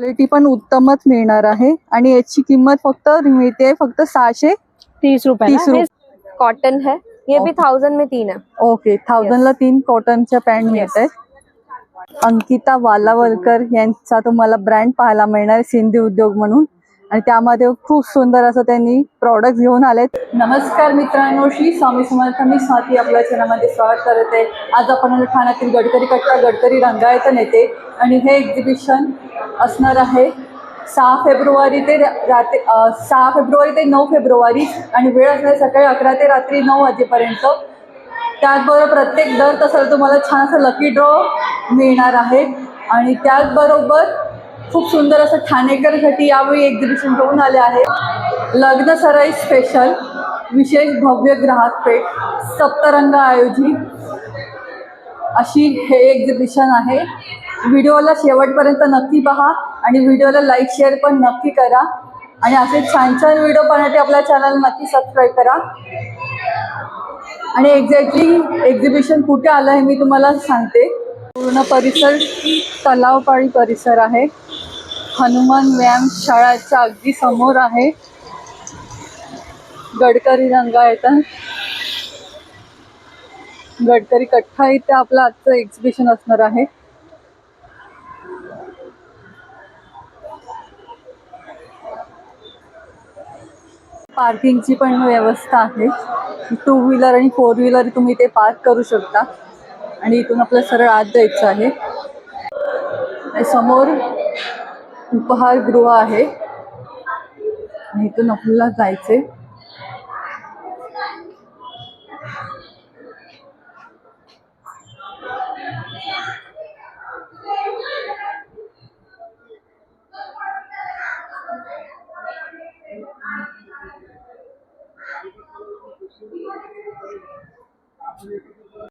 Quality पण उत्तमच मिळणार आहे आणि याची किंमत फक्त मिळते फक्त 630 रुपये। कॉटन है ये भी 1000 में 3 है। ओके 1000 ला 3 कॉटनच्या पॅन्ट मिळत आहेत। अंकिता वालावलकर यांचा तुम्हाला ब्रँड पाहायला मिळणार सिंधी उद्योग म्हणून आणि त्यामध्ये खूप सुंदर असं त्यांनी प्रॉडक्ट घेऊन आलेत। नमस्कार मित्रांनो, श्री स्वामी समर्थ, मी स्वाती आपल्या चॅनलमध्ये स्वागत करते। आज आपण ठाण्यातील गडकरी कट्टा गडकरी रंगायतन येते आणि हे एक्झिबिशन असणार आहे 6 फेब्रुवारी ते 9 फेब्रुवारी आणि वेळ असणार सकाळी 11 ते रात्री 9 वाजेपर्यंत। त्याचबरोबर प्रत्येक दर तासाला तुम्हाला छान असं लकी ड्रॉ मिळणार आहे आणि त्याचबरोबर खूप सुंदर असं ठाणेकरसाठी यावेळी एक्झिबिशन घेऊन आले आहे। लग्न सराई स्पेशल विशेष भव्य ग्राहक पेठ सप्तरंग आयोजित अशी हे एक्झिबिशन आहे। व्हिडिओला शेवटपर्यंत नक्की पहा आणि व्हिडिओला लाईक शेअर पण नक्की करा आणि असे छान छान व्हिडिओ पाहण्यासाठी आपल्या चॅनल नक्की सबस्क्राईब करा। आणि एक्झॅक्टली एक्झिबिशन कुठे आलं आहे मी तुम्हाला सांगते। पूर्ण परिसर तलावपाळी परिसर आहे। हनुमान व्यायाम शाळाच्या अगदी समोर आहे गडकरी रंगायतन गडकरी कट्टा इथे आपलं आजचं एक्झिबिशन असणार आहे। पार्किंगची पण व्यवस्था आहे। 2 व्हीलर आणि 4 व्हीलर तुम्ही इथे पार्क करू शकता आणि इथून आपल्याला सरळ आत जायचं आहे। समोर उपहारगृह आहे आणि इथून आपल्याला जायचे।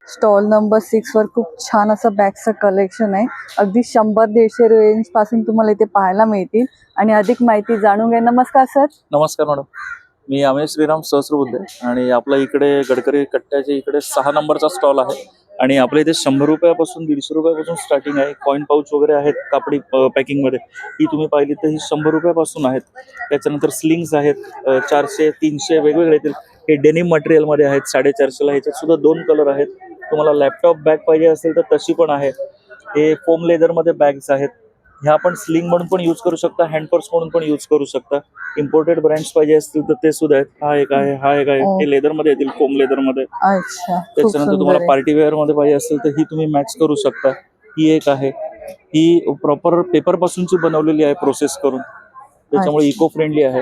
स्टॉल नंबर 6 वर खूप छान असं बॅगचं कलेक्शन आहे। अगदी 100-150 रेंज पासून तुम्हाला इथे पाहायला मिळतील आणि अधिक माहिती जाणून घ्या। नमस्कार सर। नमस्कार मॅडम, मी अमेश श्रीराम सहस्रबुद्धे आणि आपल्या इकडे गडकरी कट्ट्याच्या इकडे 6 नंबरचा स्टॉल आहे आणि आपल्या इथे 100 रुपयापासून 150 रुपयापासून स्टार्टिंग आहे। कॉइन पाऊच वगैरे आहेत कापडी पॅकिंगमध्ये, ही तुम्ही पाहिली तर ही 100 रुपयापासून आहेत। त्याच्यानंतर स्लिंग्स आहेत 400 300 वेगवेगळे येतील। हे डेनिम मटेरियलमध्ये आहेत 450 ला। ह्याच्यात सुद्धा 2 कलर आहेत। तुम्हाला लॅपटॉप बॅग पाहिजे असेल तर तशी पण आहे। हे फोम लेदरमध्ये बॅग्स आहेत। ह्या आपण स्लिंग म्हणून पण यूज करू शकता, हँड पर्स म्हणून पण यूज करू शकता। इम्पोर्टेड ब्रँड्स पाहिजे असतील तर ते सुद्धा आहेत। हा एक आहे, हा एक आहे। हे लेदरमध्ये येतील, फोम लेदरमध्ये। अच्छा, त्याच्यानंतर तुम्हाला पार्टी वेअर मध्ये पाहिजे असेल तर ही तुम्ही मॅच करू शकता। ही एक आहे, ही प्रॉपर पेपर पासूनची बनवलेली आहे प्रोसेस करून, त्याच्यामुळे इको फ्रेंडली आहे।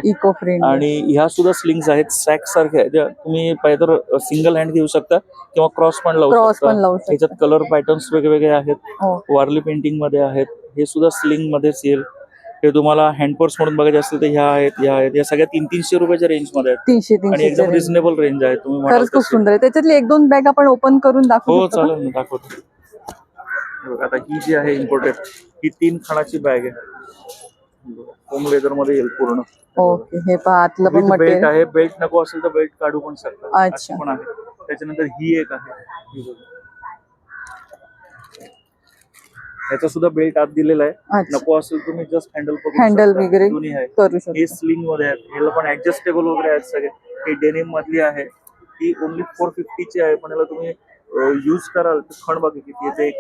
आणि ह्या सुद्धा स्लिंग्स आहेत सॅक सारख्या आहेत, तुम्ही पाहिजे तर सिंगल हँड घेऊ शकता किंवा क्रॉस पण लावू शकता। ह्याच्यात कलर पॅटर्न्स वेगवेगळे आहेत, वारली पेंटिंग मध्ये आहेत। हे सुद्धा स्लिंग मध्येच येईल। हे तुम्हाला हँड पर्स म्हणून बघायचे असतील तर ह्या आहेत, ह्या आहेत। या सगळ्या 300-300 रुपयाच्या रेंज मध्ये आहेत। 300 आणि एकदम रिझनेबल रेंज आहे। तुम्ही म्हणाल खूप सुंदर आहे। त्याच्यातली 1-2 बॅग आपण ओपन करून दाखवू हो चालेल ना, दाखवतो। आता ही जी आहे इम्पोर्टेड, ही 3 खाणाची बॅग आहे। होम लेदर मध्ये येईल पूर्ण। ओके, हे पहा आतलं पण मटेरियल बेल्ट आहे। बेल्ट नको असेल तर बेल्ट काढू पण शकता, अच्छा पण आहे। त्याच्यानंतर ही एक आहे, याचा सुद्धा बेल्ट आत दिलेला आहे। नको असेल तुम्ही जस्ट हँडल वगैरे करू शकता। हे स्लिंग मध्ये आहेत, ह्याला पण ऍडजस्टेबल वगैरे आहेत सगळे। ही डेनिम मधली आहे, ही ओनली 450 ची आहे, पण याला तुम्ही यूज कराल तर खण बघा किती येते, 1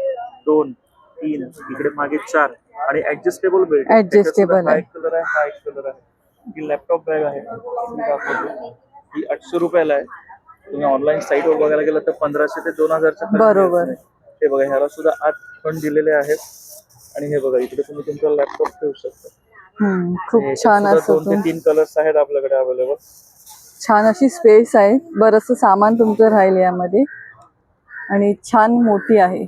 2 3 इकडे मागे 4 आणि ऍडजस्टेबल बेल्ट। ऍडजस्टेबल हा एक कलर आहे, हा एक कलर आहे। ही लॅपटॉप बॅग आहे, ही 800 रुपयाला आहे। तुम्ही ऑनलाईन साईट वर बघायला गेलं तर 1500 ते 2000 बरोबर। हे बघा, ह्याला सुद्धा 8 फंड दिलेले आहेत। आणि हे बघा, इकडे तुम्ही तुमचा लॅपटॉप ठेवू शकता। खूप छान असं 2 ते 3 कलर्स आहेत आपल्याकडे अवेलेबल। छान अशी स्पेस आहे, बरंचसं सामान तुमचं राहील यामध्ये आणि छान मोठी आहे।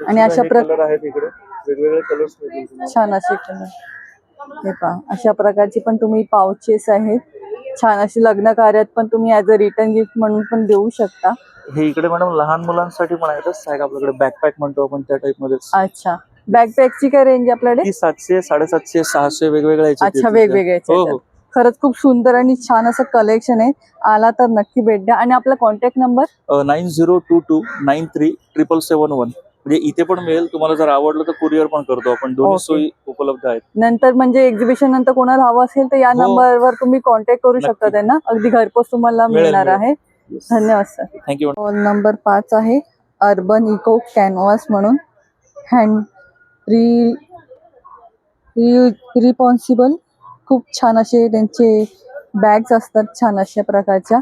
आणि अशा कलर आहेत इकडे, वेगवेगळे कलर्स मिळतील। छान असे कलर हे पहा, अशा प्रकारची पण तुम्ही पाउचेस आहेत। छान अशी लग्न कार्यात पण तुम्ही ऍज अ रिटर्न गिफ्ट म्हणून पण देऊ शकता। हे इकडे मॅडम लहान मुलांसाठी पण आहे, सॅग आपल्याकडे बॅकपॅक म्हणतो आपण त्या टाइप मध्ये। अच्छा, बॅकपॅकची काय रेंज आपल्याकडे? ती 700 750 600 वेगवेगळ्या। अच्छा, वेगवेगळे। खरंच खूप सुंदर आणि छान असं कलेक्शन आहे। आला तर नक्की भेट द्या। आणि आपला कॉन्टॅक्ट नंबर 9022937771। म्हणजे इथे पण मिळेल, तुम्हाला जर आवडलं तर कुरिअर पण करतो आपण, दोन्ही Okay. सोयी उपलब्ध आहेत. नंतर म्हणजे एक्झिबिशन नंतर कोणाला हवं असेल तर या हो. नंबरवर तुम्ही कॉन्टॅक्ट करू शकता नक्की. त्यांना, अगदी घरपोच तुम्हाला मिळेल, मिळणार मिळेल. आहे. धन्यवाद सर. थँक्यू. स्टॉल नंबर 5 आहे अर्बन इको कॅनव्हास म्हणून. हँड रिस्पॉन्सिबल, खूप छान असे त्यांचे बॅग्स असतात, छान अशा प्रकारच्या.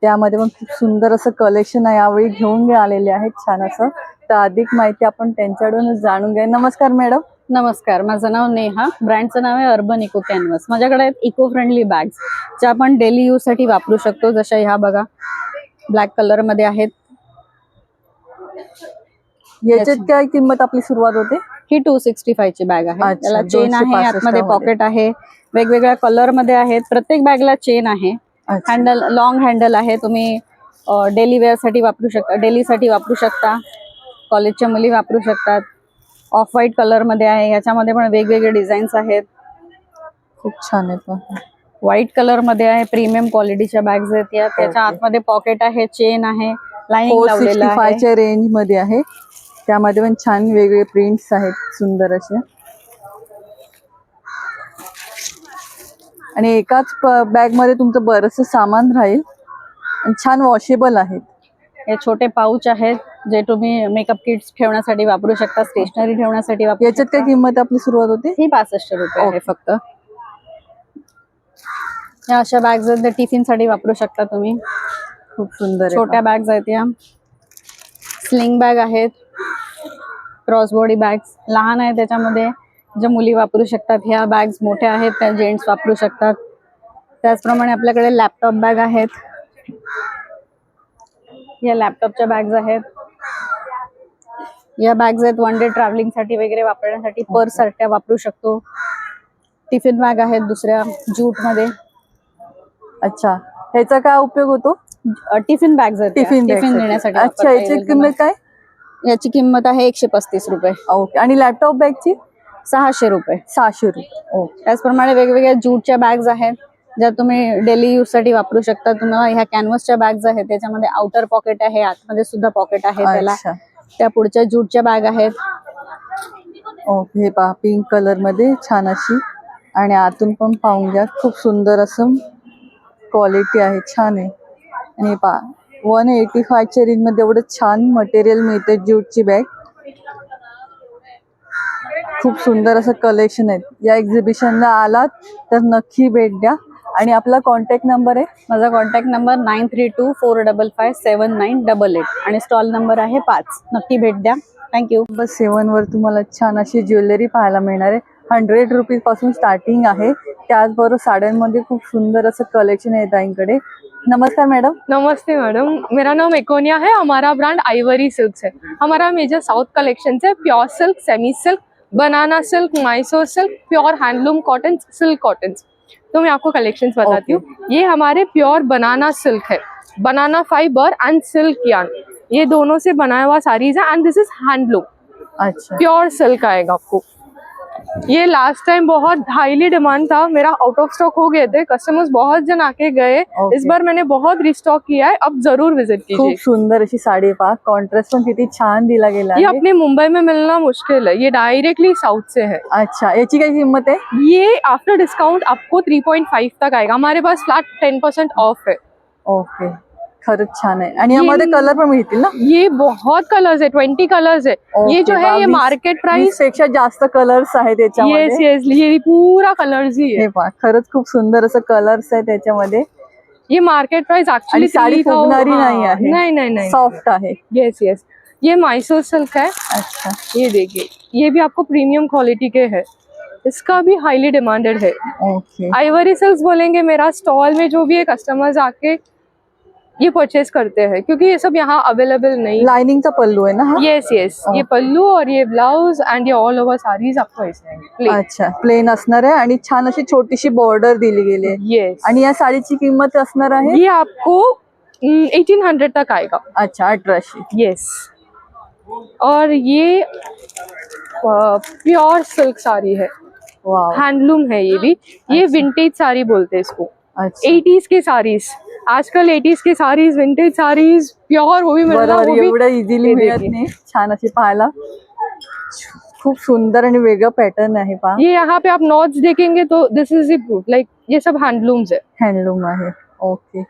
त्यामध्ये पण खूप सुंदर असं कलेक्शन आहे, यावेळी घेऊन आलेले आहेत छान असं. तर अधिक माहिती आपण त्यांच्याकडूनच जाणून घ्या. नमस्कार मॅडम. नमस्कार, माझं नाव नेहा. ब्रँडचं नाव आहे अर्बन इको कॅनव्हास. माझ्याकडे आहेत इको फ्रेंडली बॅग्स ज्या आपण डेली यूज साठी वापरू शकतो. जशा ह्या बघा, ब्लॅक कलर मध्ये आहेत. याच्यात काय किंमत आपली सुरुवात होते? ही 265 ची बॅग आहे. अच्छा, त्याला चेन आहे, 265 आतमध्ये मध्ये. पॉकेट आहे, वेगवेगळ्या कलर मध्ये आहेत. प्रत्येक बॅगला चेन आहे, अच्छा. हँडल लॉंग हँडल आहे. तुम्ही डेली वेअर साठी वापरू शकता, डेली साठी वापरू शकता, कॉलेजच्या मुली वापरू शकतात. ऑफ व्हाईट कलर मध्ये आहे, याच्यामध्ये पण वेगवेगळे डिझाईन्स आहेत. खूप छान आहे. व्हाईट कलर मध्ये आहे, प्रीमियम क्वालिटीच्या बॅग्स आहेत या. त्याच्या Okay. आतमध्ये पॉकेट आहे, चेन आहे, लाइनिंग लावलेलं 465 आहे. च्या रेंज मध्ये आहे. त्यामध्ये पण छान वेगवेगळे प्रिंट्स आहेत, सुंदर असे. आणि एकाच बॅग मध्ये तुमचं बरंचसं सामान राहील आणि छान वॉशेबल आहेत. हे छोटे पाऊच आहेत जे तुम्ही मेकअप किट्स ठेवण्यासाठी वापरू शकता, स्टेशनरी ठेवण्यासाठी वापरू याच्यात काय शकता. किंमत आपली सुरुवात होते? ही 65 रुपये आहे फक्त. या अशा बॅग्स आहेत, त्या टिफिन साठी वापरू शकता तुम्ही. खूप सुंदर आहे. छोट्या बॅग्स आहेत या. स्लिंग बॅग आहेत, क्रॉस बॉडी बॅग्स लहान आहेत, त्याच्यामध्ये ज्या मुली वापरू शकतात. ह्या बॅग्स मोठ्या आहेत, त्या जेंट्स वापरू शकतात. त्याचप्रमाणे आपल्याकडे लॅपटॉप बॅग आहेत. या लॅपटॉपच्या बॅग्स आहेत. या बॅग्स आहेत वन डे ट्रॅव्हलिंग साठी वगैरे वापरण्यासाठी, पर्स सारख्या वापरू शकतो. टिफिन बॅग आहेत दुसऱ्या ज्यूट मध्ये. अच्छा, ह्याचा काय उपयोग होतो? टिफिन बॅग्स आहेत, टिफिन नेण्यासाठी. अच्छा, वापरता याची येईल किंमत काय? तुम्हाला. याची किंमत आहे 135 रुपये. ओके. आणि लॅपटॉप बॅगची? 600 रुपये. 600 रुपये. ओके. त्याचप्रमाणे वेगवेगळ्या ज्यूटच्या बॅग्स आहेत ज्या तुम्ही डेली यूज साठी वापरू शकता. तुम्हाला ह्या कॅनव्हासच्या बॅग्स आहेत, त्याच्यामध्ये आउटर पॉकेट आहे, आतमध्ये सुद्धा पॉकेट आहे त्याला. अच्छा. त्या पुढच्या ज्यूटच्या बॅग आहेत. ओके. हे पहा, पिंक कलर मध्ये छान अशी. आणि आतून पण पाहून घ्या, खूप सुंदर असं क्वालिटी आहे, छान आहे. आणि पहा, 185 च्या रेंज मध्ये एवढं छान मटेरियल मिळते. ज्यूटची बॅग, खूप सुंदर असं कलेक्शन आहे. या एक्झिबिशनला आलात तर नक्की भेट द्या. आणि आपला कॉन्टॅक्ट नंबर आहे? माझा कॉन्टॅक्ट नंबर 9324557988 आणि स्टॉल नंबर आहे 5. नक्की भेट द्या. थँक्यू. नंबर 7 वर तुम्हाला छान अशी ज्वेलरी पाहायला मिळणार आहे. 100 रुपीज पासून स्टार्टिंग आहे. त्याचबरोबर साड्यांमध्ये खूप सुंदर असं कलेक्शन आहे ताईंकडे. नमस्कार मैडम। नमस्ते मैडम, मेरा नाम एकोनिया है। हमारा ब्रांड आइवरी सिल्क्स है। हमारा मेजर साउथ कलेक्शन है, pure silk, semi silk, banana silk, Mysore silk, pure handloom cotton, silk cotton. तो मैं आपको कलेक्शंस बताती हूँ। ये हमारे प्योर बनाना सिल्क है, banana fibre end silk yarn, ये दोनों से बनाया हुआ साड़ीज है एंड दिस इज हैंडलूम। अच्छा, प्योर सिल्क आएगा आपको। ये लास्ट टाइम बहुत हाईली डिमांड था, मेरा आउट ऑफ स्टॉक हो गए थे, कस्टमर्स बहुत जन आके गए। Okay. इस बार मैंने बहुत रिस्टॉक किया है, अब जरूर विजिट खूप कीजिए। सुंदर अशी साडी पहा, कॉन्ट्रास्ट पण किती छान दिला गेला ये आहे। अपने मुंबई में मिलना मुश्किल है, ये डायरेक्टली साउथ से है। अच्छा, याची काय किंमत आहे? ये आफ्टर डिस्काउंट आपको 3.5 तक आएगा, हमारे पास फ्लैट 10% ऑफ है। ओके, खरंच छान आहे। आणि यामध्ये कलर पण मिळतील ना? ये बहुत कलर्स है, 20 कलर्स है। ये जो है ये मार्केट प्राइस पेक्षा जास्त कलर्स आहेत यस त्याच्यामध्ये। यस, ये पूरा कलर्स ही है। हे पहा, खरंच खूप सुंदर असं कलर्स आहे त्याच्यामध्ये। ये मार्केट प्राइस आणि एक्चुअली साडी फुगणारी नाही आहे, नहीं नहीं नहीं, सॉफ्ट आहे। Yes yes. ये मैसूर सिल्क है, अच्छा, ये देखिए, ये भी आपको प्रीमियम क्वालिटी के है, इसका भी हाईली डिमांडेड है। ओके। आइवरी सिल्क्स बोलेंगे, मेरा स्टॉल में जो भी है कस्टमर्स आके ये परचेज करते हैं, क्योंकि ये सब यहाँ अवेलेबल नहीं। लाइनिंगचा पल्लू आहे ना हा? यस यस, ये पल्लू और ये ब्लाउज एंड ये ऑल ओवर साड़ीज आपको इसमें प्लेन। अच्छा, प्लेन असणार आहे आणि छान अशी छोटीशी बॉर्डर दिली गेली आहे। यस, आणि या साडीची किंमत असणार आहे? ये आपको 1800 तक आएगा। अच्छा, 1800। यस, और ये प्योर सिल्क साड़ी है, वाव, हैंडलूम है ये भी। ये विंटेज साड़ी बोलते हैं इसको, अच्छा। 80s के साड़ीज आजकल 80s की साड़ीज, विंटेज साड़ीज प्योर वो भी मिल रहा है, बरोबर, वो भी एवढं इझिली हे मिळत देखिए. नाही. छान अशी पाहायला खूप सुंदर आणि वेगळं पॅटर्न आहे पहा. ये यहाँ पे आप नॉट्स देखेंगे तो दिस इज द प्रूफ, लाइक ये सब हैंडलूम्स है. हँडलूम आहे. ओके.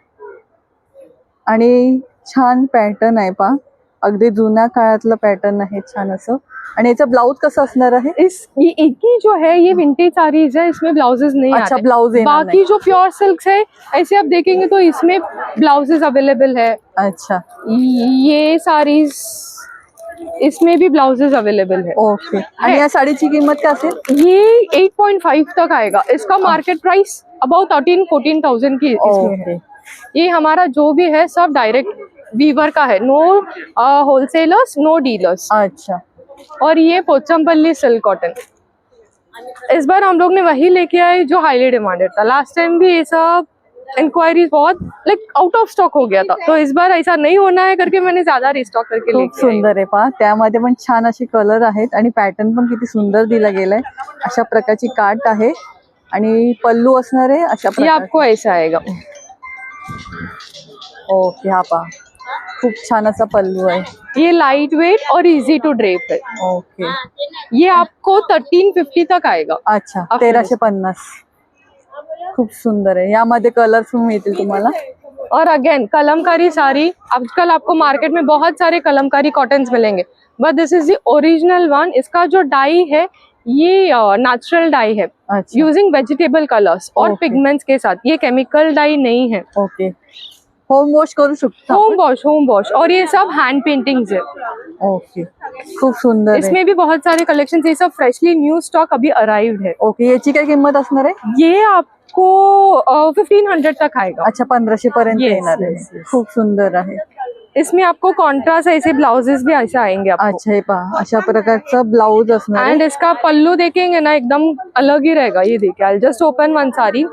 आणि छान पॅटर्न आहे पहा, अगदी जुन्या काळातलं पॅटर्न आहे छान असं. आणि याचं ब्लाउज कसं असणार आहे? ये एक ही जो है ये विंटेज साड़ीज है, इसमें ब्लाउजेस नहीं अच्छा, आते. ब्लाउज येणार बाकी नाही. जो प्योर सिल्क्स है ऐसे आप देखेंगे तो इसमें ब्लाउजेस अवेलेबल है. अच्छा, ये साड़ीज इसमें भी ब्लाउजेस अवेलेबल है. ओके. आणि या साडीची किंमत काय असेल? ये 8.5 तक आएगा. इसका मार्केट प्राइस अबाउट 13-14,000 की इसमें है. ओके. ये हमारा जो भी है सब डायरेक्ट वीवर का है, नो होलसेलर्स, नो डीलर्स. अच्छा, और ये पोचमपल्ली सिल्क कॉटन, इस बार हम लोग ने वही लेके आए जो हाईली डिमांडेड था. लास्ट टाइम भी ये सब इंक्वायरीज बहुत लाइक आउट ऑफ स्टॉक हो गया था, तो इस बार ऐसा नहीं होना है करके मैंने ज्यादा रिस्टॉक करके खूप लेके आई. सुंदर आहे पहा. त्यामध्ये पण छान अशी कलर आहेत आणि पॅटर्न पण किती सुंदर दिला गेलाय. अशा प्रकारची काठ आहे आणि पल्लू असणार आहे अशा ये प्रकार. आपको ऐसा आएगा. ओके. हा पहा, खूप छान असा पल्लू आहे. ये लाइट वेट और इजी टू ड्रेप है. ओके. ये आपको 1350 तक आएगा. अच्छा, 1350. खूप सुंदर आहे. यामध्ये कलर्स पण मिळतील तुम्हाला. और अगेन कलमकारी साड़ी, आजकल आपको मार्केट में बहुत सारे कलमकारी कॉटन्स मिलेंगे, but this is the original one. इसका जो डाई है ये नेचुरल डाई है, अच्छा, यूजिंग वेजिटेबल कलर्स और Okay. पिगमेंट्स के साथ. ये केमिकल डाई नहीं है. ओके. होम वॉश करू शकतो होम आपण? Wash, home wash. और ये सब हैंड पेंटिंग्स है. ओके. खूप सुंदर आहे. इसमें भी बहुत सारे कलेक्शन, ये सब फ्रेशली न्यू स्टॉक अभी अराइव्ड है. ओके. याची काय किंमत असणार आहे? ये आपको 1500 तक आएगा. अच्छा, 1500 पर्यंत Yes, येणार आहे. yes, yes. खूप सुंदर आहे. इसमें आपको कॉन्ट्रास्ट ऐसे ब्लाउजेस भी ऐसे आएंगे आपको. अच्छा, हे पहा, अशा प्रकारचा ब्लाउज असणार आहे. एंड इसका पल्लू देखेंगे ना एकदम अलग ही रहेगा. ये देखिए, I just open one sari.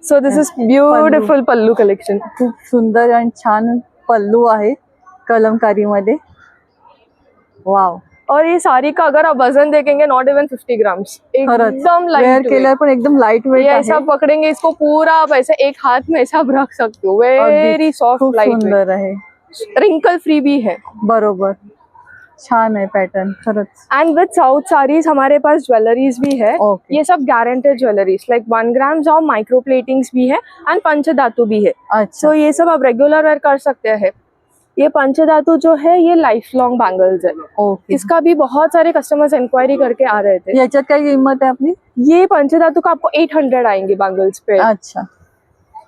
So this is beautiful pallu collection. खूप सुंदर आणि छान पल्लू आहे कलमकारी मध्ये. वाव. और ये साड़ी का अगर आप वजन देखेंगे नॉट इवन 50 ग्राम्स, खरंच एकदम वेअर लाइट. केल्यावर पण एकदम लाईट ये वेट ऐसा आहे. पकड़ेंगे इसको पूरा आप ऐसे एक हाथ में ऐसा रख सकते हो. वेरी अगदी सॉफ्ट, खूप लाइट, सुंदर आहे. रिंकल फ्री भी है. बरोबर, छान आहे पॅटर्न खरंच. एंड विद साउथ साड़ीज हमारे पास ज्वेलरीज भी है. Okay. ये सब गारंटेड ज्वेलरीज लाइक 1 ग्राम्स और माइक्रो प्लेटिंग्स भी है एंड पंचधातु भी है. अच्छा, सो ये सब आप रेगुलर वेयर कर सकते हैं. ये पंचधातु जो है ये लाइफ लॉन्ग बैंगल्स है. ओके. इसका भी बहुत सारे कस्टमर्स इंक्वायरी करके आ रहे थे. याच्यात काय किंमत आहे आपली? ये पंचधातु का आपको 800 आएंगे बैंगल्स पे. अच्छा,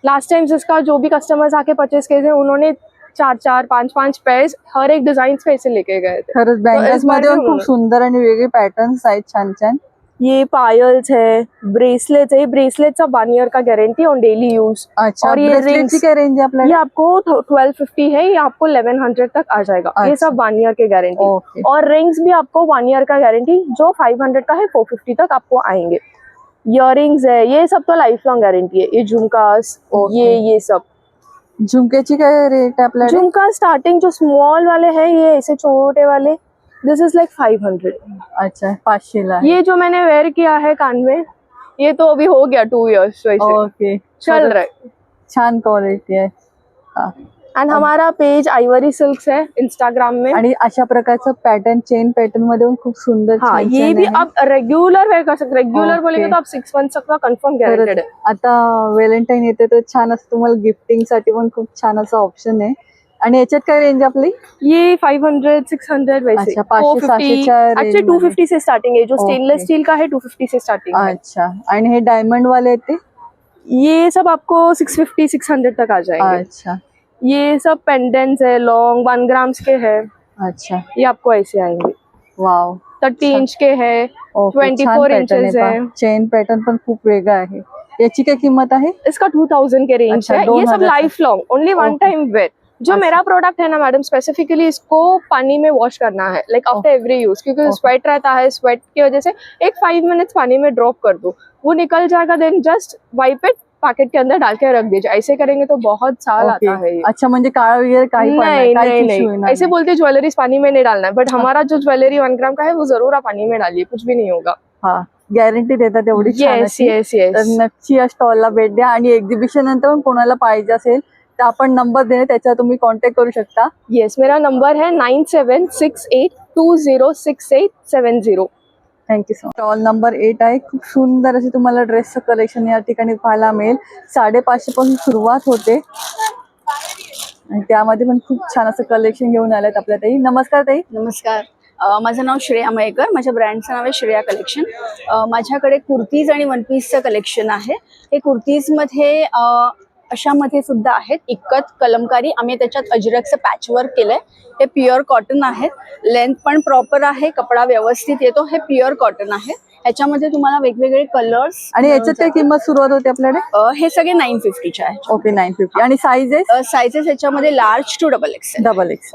लास्ट टाइम जिसका जो भी कस्टमर्स आके परचेस किए थे उन्होंने 4-4, 5-5 पेयर्स हर एक डिजाइन पे ऐसे लेके गए थे. खरंच बँगल्स इस बार मध्ये भी पण खूप उन्होंने- सुंदर आणि वेगळे पॅटर्न्स आहेत छान छान. ये पायल्स है, ब्रेसलेट्स है. ये ब्रेसलेट्स ऑफ 1 ईयर का गारंटी ऑन डेली यूज. अच्छा, और ये ब्रेसलेटची rings- काय रेंज आहे ये आपल्याला? आपको 1250 है, ये आपको 1100 तक आ जाएगा. ये अच्छा. सब 1 ईयर के गारंटी. ओके. और रिंग्स भी आपको 1 ईयर का गारंटी, जो 500 का है 450 तक आपको आएंगे. इयरिंग्स है, ये सब तो लाइफ लॉन्ग गारंटी है. ये झुमकास, ओके. ये सब झुमक्याची काय रेट आहे आपल्याला? झुमका स्टार्टिंग जो स्मॉल वाले हैं ये ऐसे छोटे वाले, दिस इज लाइक 500. अच्छा, 500 ला आहे. ये जो मैंने वेयर किया है कान में, ये तो अभी हो गया 2 इयर्स वैसे ओके. चल रहा है. छान क्वालिटी आहे. हा. एंड हमारा पेज आइवरी सिल्क्स है इंस्टाग्राम में. आणि अशा प्रकारचं पॅटर्न, चेन पॅटर्न मध्ये पण खूप सुंदर हाँ, छान ये छान भी आहे. आप रेगुलर वेयर कर सकते. Regular Okay. बोलेंगे तो आप 6 मंथ्स तक का कंफर्म गारंटेड खरंच. है. आता व्हॅलेंटाईन येते तर छान असं तुम्हाला गिफ्टिंग साठी पण खूप छान असं ऑप्शन आहे. आणि याच्यात काय रेंज आपली? ये 500, 600 वैसे. अच्छा, 500, 700 च्या actually range 250 से स्टार्टिंग है. जो Okay. स्टेनलेस स्टील का है 250 से स्टार्टिंग है. अच्छा, आणि हे डायमंड वाले आहेत ते? ये सब आपको 650, 600 तक आ जाएंगे. अच्छा, ये सब पेंडेंट्स है, लॉन्ग 1 ग्राम्स के है. अच्छा. ये आपको ऐसे आएंगे. वाव. 30 इंच के है, ओके, 24 इंचेस है. चेन पॅटर्न पण खूप वेगळा आहे. याची काय किंमत आहे? इसका 2000 के रेंज अच्छा, है. ये 2000 सब lifelong, only one Okay. Time wear. जो अच्छा. मेरा प्रोडक्ट है ना मैडम, स्पेसिफिकली इसको पानी में वॉश करना है लाइक आफ्टर एवरी यूज, क्योंकि Okay. स्वेट रहता है. स्वेट की वजह से एक 5 मिनट्स पानी में ड्रॉप कर दो, वो निकल जाएगा. Then just wipe it, packet के अंदर डाल के रख दीजिए. ऐसे करेंगे तो बहुत साल ओके. आता है ये. अच्छा, म्हणजे काळा वगैरे काही पण नहीं काहीच नहीं issue नहीं, येणार ऐसे नाही. बोलते ज्वेलरीज पानी में नहीं डालना है, बट हमारा जो ज्वेलरी 1 ग्राम का है वो जरूर आप पानी में डालिए, कुछ भी नहीं होगा. हा, गॅरंटी देतात एवढी छान Yes, अशी. yes, yes. तर नक्की या स्टॉलला भेट द्या आणि एक्झिबिशन नंतर पण कोणाला पाहिजे असेल तर आपण नंबर देणे त्याच्यावर तुम्ही कॉन्टॅक्ट करू शकता. Yes, मेरा नंबर है 9768206870. Thank you so much. Stall number 8 आहे. खूप सुंदर असे तुम्हाला ड्रेसचं कलेक्शन या ठिकाणी पाहायला मिळेल. 550 पासून सुरुवात होते आणि त्यामध्ये पण खूप छान असं कलेक्शन घेऊन आलेत आपल्या ताई. नमस्कार ताई. नमस्कार. माझं नाव श्रेया मयेकर. माझ्या ब्रँडचं नाव आहे श्रेया कलेक्शन. माझ्याकडे कुर्तीज आणि वन पीसचं कलेक्शन आहे. हे कुर्तीजमध्ये अशामध्ये सुद्धा आहेत. इक्कत कलमकारी, आम्ही त्याच्यात अजरकचं पॅचवर्क केलंय. हे प्युअर कॉटन आहे. लेंथ पण प्रॉपर आहे, कपडा व्यवस्थित येतो. हे प्युअर कॉटन आहे. ह्याच्यामध्ये तुम्हाला वेगवेगळे कलर्स आणि याच्यात काय किंमत सुरुवात होते आपल्याकडे? हे सगळे 950चे आहेत. ओके 950. आणि साईजेस? सायझेस ह्याच्यामध्ये large to double XL. Double X.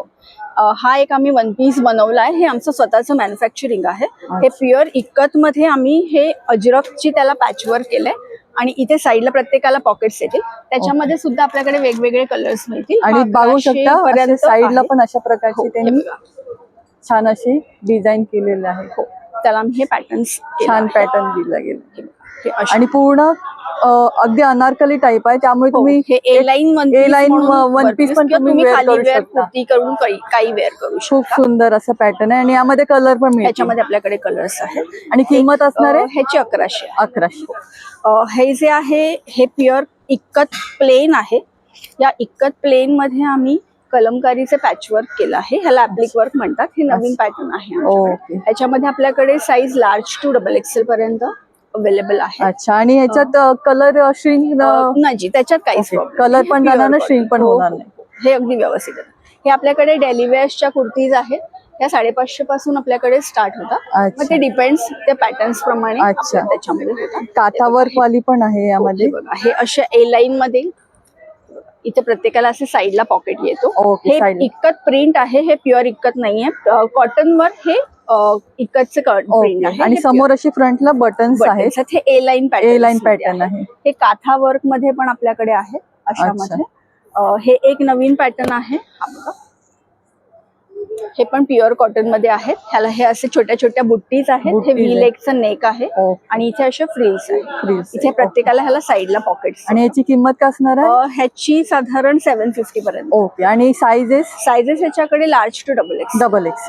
हा एक आम्ही वन पीस बनवला आहे. हे आमचं स्वतःचं मॅन्युफॅक्चरिंग आहे. हे प्युअर इक्कत मध्ये आम्ही हे अजरकची त्याला पॅचवर्क केलंय आणि इथे साईडला प्रत्येकाला पॉकेट्स येतील. त्याच्यामध्ये सुद्धा आपल्याकडे वेगवेगळे कलर्स मिळतील. आणि बघू शकता असे साईडला पण अशा प्रकारची हे त्यांनी बघा. छान अशी डिझाईन केलेली आहे. हो, त्याला आम्ही हे पॅटर्न्स छान पॅटर्न दिला गेला हे अशा आणि पूर्ण अगदी अनारकली टाईप आहे. त्यामुळे तुम्ही हे ए लाईन वन पीस पण तुम्ही वेअर करू शकता. कुर्ती करून काही वेअर करू शकता. खूप सुंदर असं पॅटर्न आहे आणि यामध्ये कलर पण मिळेल. त्याच्यामध्ये आपल्याकडे कलर्स आहेत. आणि किंमत असणार आहे ह्याची 1100 आहे. 1100. हे जे आहे हे प्युअर इक्कत प्लेन आहे. या इक्कत प्लेन मध्ये आम्ही कलमकारीचे पॅचवर्क केलं आहे. ह्याला ऍप्लिक वर्क म्हणतात. हे नवीन पॅटर्न आहे आमच्याकडे. ओके. ह्याच्यामध्ये आपल्याकडे size large to double XL पर्यंत अवेलेबल आहे. अच्छा. आणि ह्याच्यात कलर श्रिंक नाही, त्याच्यात काहीच problem कलर नाही. पण हे जाणार ना, pure श्रिंक पण cotton. होणार हो, नाही. हो. हे अगदी व्यवस्थित आहे. हे आपल्याकडे डेली वेअर्सच्या कुर्तीज आहेत. या 550 पासून आपल्याकडे स्टार्ट होतात. अच्छा. मग ते डिपेंड्स त्या पॅटर्न्स प्रमाणे अच्छा. आपल्या त्याच्यामध्ये होतात. काठावर्क वाली पण आहे यामध्ये. हे बघा, हे अशा ए लाईन मध्ये इथे प्रत्येकाला असे साईडला पॉकेट येतो. ओके, हे साईडला. इक्कत प्रिंट आहे. हे प्युअर इक्कत नाहीये. कॉटन वर हे इक्कतचे प्रिंट ओके. आहे. आणि समोर अशी फ्रंटला बटन्स आहेत. हे ए लाईन ए लाईन पॅटर्न आहे. हे काथा वर्क मध्ये पण आपल्याकडे आहे अशामध्ये. हे एक नवीन पॅटर्न आहे. हा बघा, हे पण प्युअर कॉटन मध्ये आहेत. ह्याला हे असे छोट्या छोट्या बुट्टीज आहेत. हे बुट्टीज व्ही आहे. लेगचं नेक आहे ओके. आणि इथे अशा फ्रिल्स आहेत. फ्रिल्स. इथे प्रत्येकाला ह्याला साईडला पॉकेट्स. आणि याची किंमत काय असणार आहे? ह्याची साधारण 750 पर्यंत. ओके. आणि साईजेस? सायझेस ह्याच्याकडे large to double X. Double X.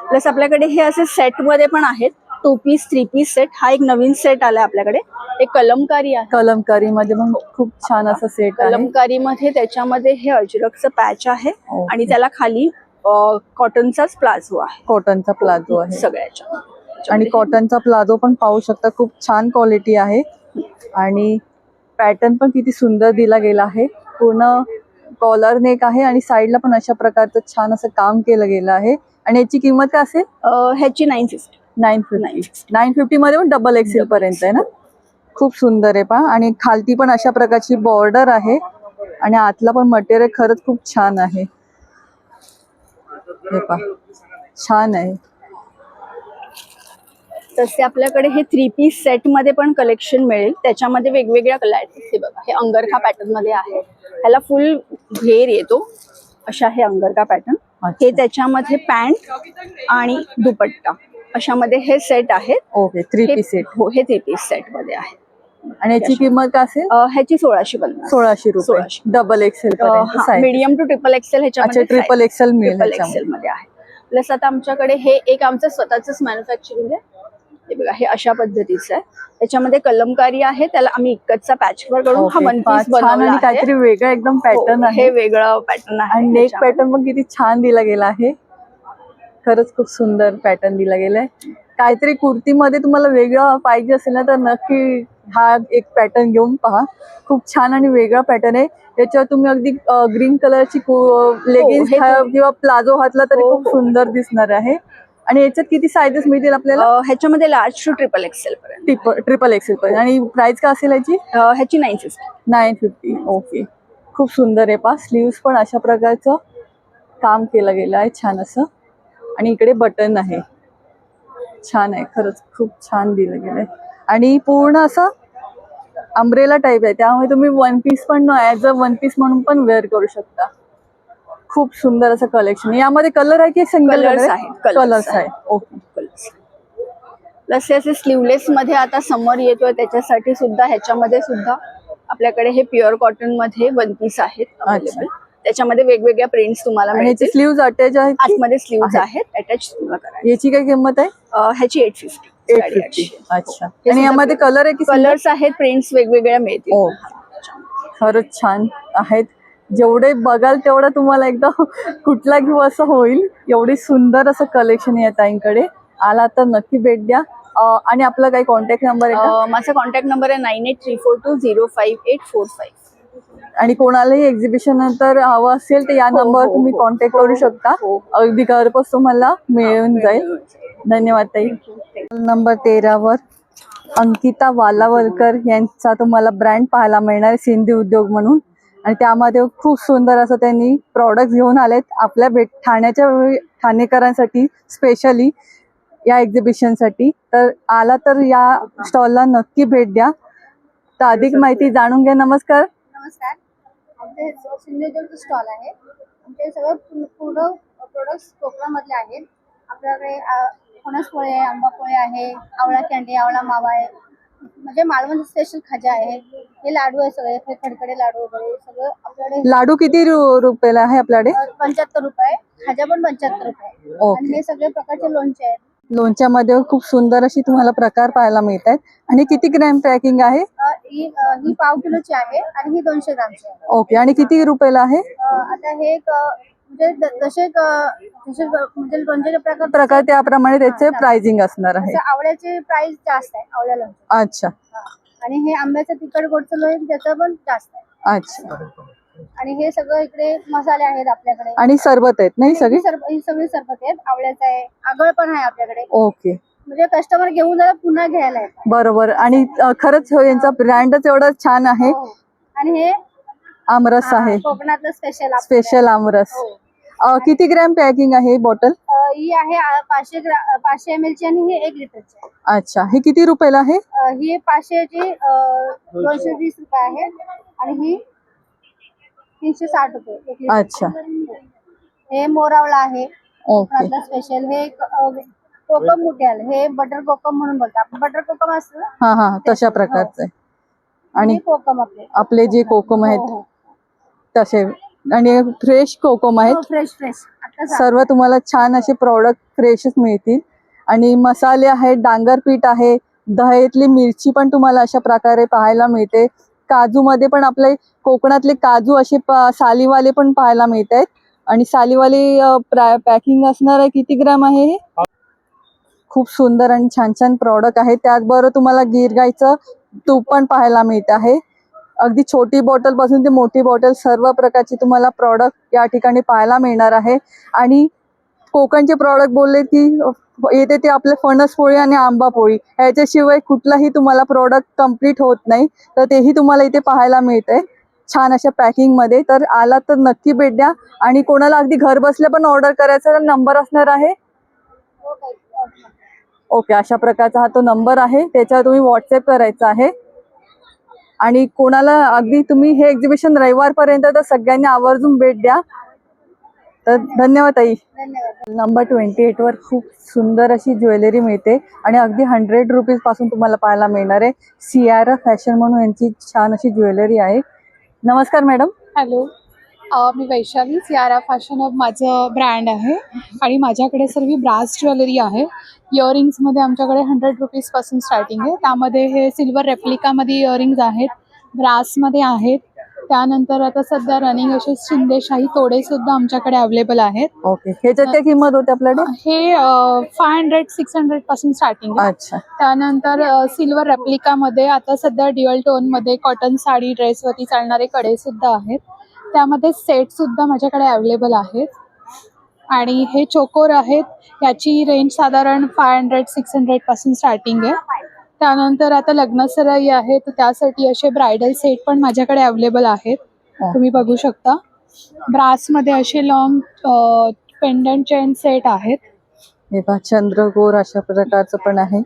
Plus आपल्याकडे हे असे सेट मध्ये पण आहेत. 2 पीस 3 पीस सेट. हा एक नवीन सेट आलाय आपल्याकडे. एक कलमकारी आहे. कलमकारी मध्ये पण खूप छान असं सेट आहे. कलमकारी मध्ये त्याच्यामध्ये हे अजरकचं पॅच आहे ओके. आणि त्याला खाली कॉटनचाच प्लाझो आहे. कॉटनचा प्लाझो आहे. सगळ्याच्या आणि कॉटनचा प्लाझो पण पाहू शकता. खूप छान क्वालिटी आहे आणि पॅटर्न पण किती सुंदर दिला गेला आहे. पूर्ण कॉलर नेक आहे आणि साईडला पण अशा प्रकारचं छान असं काम केलं गेलं आहे. आणि याची किंमत काय असेल? ह्याची 950. 950 मध्ये पण डबल एक्सेल पर्यंत आहे ना. खूप सुंदर आहे पहा. आणि खालती पण अशा प्रकारची बॉर्डर आहे आणि आतला पण मटेरियल खरंच खूप छान आहे. हे पहा, छान आहे. तसे आपल्याकडे हे 3 पीस सेट मध्ये पण कलेक्शन मिळेल. त्याच्यामध्ये वेगवेगळ्या कलर आहेत. हे बघा, हे अंगरखा पॅटर्न मध्ये आहे. ह्याला फुल घेर येतो. अशा हे अंगरखा पॅटर्न. हे त्याच्यामध्ये पॅन्ट आणि दुपट्टा अशामध्ये हे सेट आहेत. ओके. 3 piece set. हो, हे 3 पीस सेट मध्ये आहे. आणि याची किंमत काय असेल? ह्याची 1650. 1600 रुपये. 1600. डबल एक्सेल पर्यंत. मीडियम टू ट्रिपल एक्सेल अच्छा, ह्याच्यामध्ये ट्रिपल एक्सेल मिळेल ट्रिपल ह्याच्यामध्ये. एक्सेल मध्ये आहे. प्लस आता आमच्याकडे हे एक आमचं स्वतःच मॅन्युफॅक्चरिंग आहे. हे बघा, हे अशा पद्धतीचं आहे. त्याच्यामध्ये कलमकारी आहे. त्याला आम्ही इक्कतचा पॅचवर करून हा ओके. वन पहा, पीस छान बनवला आणि काहीतरी आहे. वेगळं एकदम पॅटर्न हो, आहे. हे वेगळं पॅटर्न आहे. आणि नेक पॅटर्न पण किती छान दिला गेला आहे. खरंच खूप सुंदर पॅटर्न दिला गेलाय. काहीतरी कुर्तीमध्ये तुम्हाला वेगळं पाहिजे असेल ना तर नक्की हा एक पॅटर्न घेऊन पहा. खूप छान आणि वेगळा पॅटर्न आहे. याच्यावर तुम्ही अगदी ग्रीन कलरची लेगिन्स हे तुम्ही- किंवा प्लाझो घातला तरी हो, खूप हो. सुंदर दिसणार आहे. आणि याच्यात किती साईजेस मिळतील आपल्याला? ह्याच्यामध्ये लार्ज टू ट्रिपल एक्सेल पर्यंत. ट्रिपल एक्सेल पर्यंत. आणि प्राइस काय असेल याची? ह्याची 950. 950. ओके. खूप सुंदर आहे पहा. स्लीव्स पण अशा प्रकारचं काम केलं गेलं आहे छान असं. आणि इकडे बटन आहे. छान आहे खरंच. खूप छान दिलं गेलंय. आणि पूर्ण असं अम्ब्रेला टाईप आहे. त्यामुळे तुम्ही वन पीस पण ऍज अ वन पीस म्हणून पण वेअर करू शकता. खूप सुंदर असं कलेक्शन. यामध्ये कलर आहे की सिंगल Colours कलर आहेत, colours कलर्स आहे? आहेत. ओके. प्लस हे असे स्लीवलेस मध्ये आता समर येतोय त्याच्यासाठी सुद्धा ह्याच्यामध्ये सुद्धा आपल्याकडे हे प्युअर कॉटन मध्ये वन पीस आहेत available. त्याच्यामध्ये वेगवेगळ्या प्रिंट्स तुम्हाला आणि याची मिळतील. स्लीव्ज अटॅच आहेत की? आतमध्ये स्लीव्स आहेत. आहेत अटॅच तुम्हाला करायचे. याची काय किंमत आहे? ह्याची 850. 850. अच्छा. आणि यामध्ये कलर आहे की कलर्स आहेत, प्रिंट्स वेगवेगळ्या मिळतील. ओ, खरंच छान आहेत. जेवढे बघाल तेवढं तुम्हाला एकदा कुठला घेऊ असं होईल. एवढी सुंदर असं कलेक्शन या ताईंकडे. आला तर नक्की भेट द्या. आणि आपला काही कॉन्टॅक्ट नंबर आहे का? माझा कॉन्टॅक्ट नंबर आहे 9834205845. आणि कोणालाही एक्झिबिशन नंतर हवं असेल तर या हो, नंबर हो, तुम्ही हो. कॉन्टॅक्ट करू शकता. हो. अगदी घरपोच तुम्हाला मिळून जाईल. धन्यवाद ताई. नंबर 13 वर अंकिता वालावलकर यांचा तुम्हाला ब्रँड पाहायला मिळणार आहे, सिंधी उद्योग म्हणून. आणि त्यामध्ये खूप सुंदर असं त्यांनी प्रॉडक्ट घेऊन आलेत आपल्या ठाणेकरांसाठी स्पेशली या एक्झिबिशनसाठी. तर आला तर या स्टॉलला नक्की भेट द्या. तर अधिक माहिती जाणून घ्या. नमस्कार. नमस्कार. आमचे सिंधुदुर्ग स्टॉल आहे. आमचे सगळे पूर्ण प्रोडक्ट्स कोकणामधले आहेत. आपल्याकडे फणस पोळे आहे, आंबा पोळे आहे, आवळा कॅन्डी, आवळा मावा आहे, म्हणजे मालवण स्पेशल खाजा आहे. हे लाडू आहे सगळे, हे खडखडे लाडू वगैरे सगळं आपल्याकडे. लाडू किती रुपयाला आहे आपल्याकडे? 75 रुपये, खाजा पण 75 रुपये. ओके. आणि हे सगळे प्रकारचे लोणचे आहेत. लोणच्यामध्ये खूप सुंदर अशी तुम्हाला प्रकार पाहायला मिळत आहेत. आणि किती ग्रॅम पॅकिंग आहे? ही पाव किलोची आहे आणि ही 200 ग्रामची आहे. ओके. आणि किती रुपयाला आहे? आता हे एक म्हणजे जसे म्हणजे लोणचे प्रकार त्याप्रमाणे त्याचे प्राइसिंग असणार आहे. आवळ्याची प्राइस जास्त आहे, आवळ्या लोणचे. अच्छा आणि हे आंब्याचं तिखट गोडचं लोणी त्याचं पण जास्त आहे. अच्छा. आणि हे सगळं इकडे मसाले आहेत आपल्याकडे. आणि सरबत आहेत नाही सगळी? ही सगळी सरबत आहेत. आवळ्याचं आहे, आगळ पण आहे आपल्याकडे. ओके. म्हणजे कस्टमर घेऊन जातात पुन्हा घ्यायला येतात. बरोबर. आणि खरंच यांचा ब्रँडच एवढा छान आहे. हो. आणि हे आमरस आहे, कोकणातलं स्पेशल आमरस. किती ग्रॅम पॅकिंग आहे बॉटल? ही आहे 500 ml ची आणि ही 1 लिटरची आहे. अच्छा. हे किती रुपयाला आहे? ही 500 ची 220 रुपये आहे आणि ही 360 रुपये 1 लिटर. अच्छा. हे मोरावळा आहे ओके. स्पेशल. हे कोकम मुट्याल, हे बटर कोकम म्हणून बोलतात. बटर कोकम असतं ना, हा हा तशा प्रकारचं आहे. आणि हे कोकम आपले जे कोकम आहेत तसे. आणि फ्रेश कोकम आहेत. फ्रेश आता सर्व तुम्हाला छान असे प्रॉडक्ट फ्रेशच मिळतील. आणि मसाले आहेत, डांगर पीठ आहे, दह्यातली मिरची पण तुम्हाला अशा प्रकारे पाहायला मिळते. काजू मध्ये पण आपले कोकणातले काजू असे सालीवाले पण पाहायला मिळत आहेत. आणि सालीवाली पॅकिंग असणार आहे. किती ग्रॅम आहे हे? खूप सुंदर आणि छान छान प्रॉडक्ट आहेत. त्याचबरोबर तुम्हाला गीर गाईचं तूप पण पाहायला मिळत आहे. अगदी छोटी बॉटल पासून ते मोठी बॉटल सर्व प्रकारची तुम्हाला प्रॉडक्ट या ठिकाणी पाहायला मिळणार आहे. आणि कोकणचे प्रॉडक्ट बोलले की येते ते आपले फणस पोळी आणि आंबा पोळी, ह्याच्याशिवाय कुठलाही तुम्हाला प्रॉडक्ट कम्प्लीट होत नाही. तर तेही तुम्हाला इथे पाहायला मिळतंय छान अशा पॅकिंग मध्ये. तर आला तर नक्की भेट द्या. आणि कोणाला अगदी घर बसल्या पण ऑर्डर करायचा नंबर असणार आहे. ओके. अशा प्रकारचा हा तो नंबर आहे, त्याच्यावर तुम्ही व्हॉट्सअप करायचा आहे. आणि कोणाला अगदी तुम्ही हे एक्झिबिशन रविवारपर्यंत तर सगळ्यांनी आवर्जून भेट द्या. तर धन्यवाद ताई. नंबर 28 वर खूप सुंदर अशी ज्वेलरी मिळते आणि अगदी 100 रुपीज पासून तुम्हाला पाहायला मिळणार आहे. सियारा फॅशन म्हणून यांची छान अशी ज्वेलरी आहे. नमस्कार मॅडम. हॅलो, मी वैशाली. सियारा फॅशन हब माझं ब्रँड आहे आणि माझ्याकडे सर्व ब्रास ज्वेलरी आहे. इयरिंग्समध्ये आमच्याकडे 100 रुपीजपासून स्टार्टिंग आहे. त्यामध्ये हे सिल्वर रेप्लिकामध्ये इयरिंग्ज आहेत, ब्रासमध्ये आहेत. त्यानंतर आता सध्या रनिंग असे शिंदेशाही तोडेसुद्धा आमच्याकडे अवेलेबल आहेत. ओके. ह्याच्यात काय किंमत होते आपल्याकडे? हे 500-600 पासून स्टार्टिंग आहे. अच्छा. त्यानंतर सिल्वर रेप्लिकामध्ये आता सध्या ड्युअल टोनमध्ये कॉटन साडी ड्रेसवरती चालणारे कडे सुद्धा आहेत. त्यामध्ये सेट सुद्धा माझ्याकडे अवेलेबल आहेत. आणि हे चोकोर आहेत, याची रेंज साधारण 500-600 पासून स्टार्टिंग आहे. त्यानंतर आता लग्नसराई आहे, तर त्यासाठी असे ब्रायडल सेट पण माझ्याकडे अवेलेबल आहेत. तुम्ही बघू शकता. ब्रासमध्ये असे लॉंग पेंडंट चेन सेट आहेत. हे पहा चंद्रकोर अशा प्रकारचं पण आहे.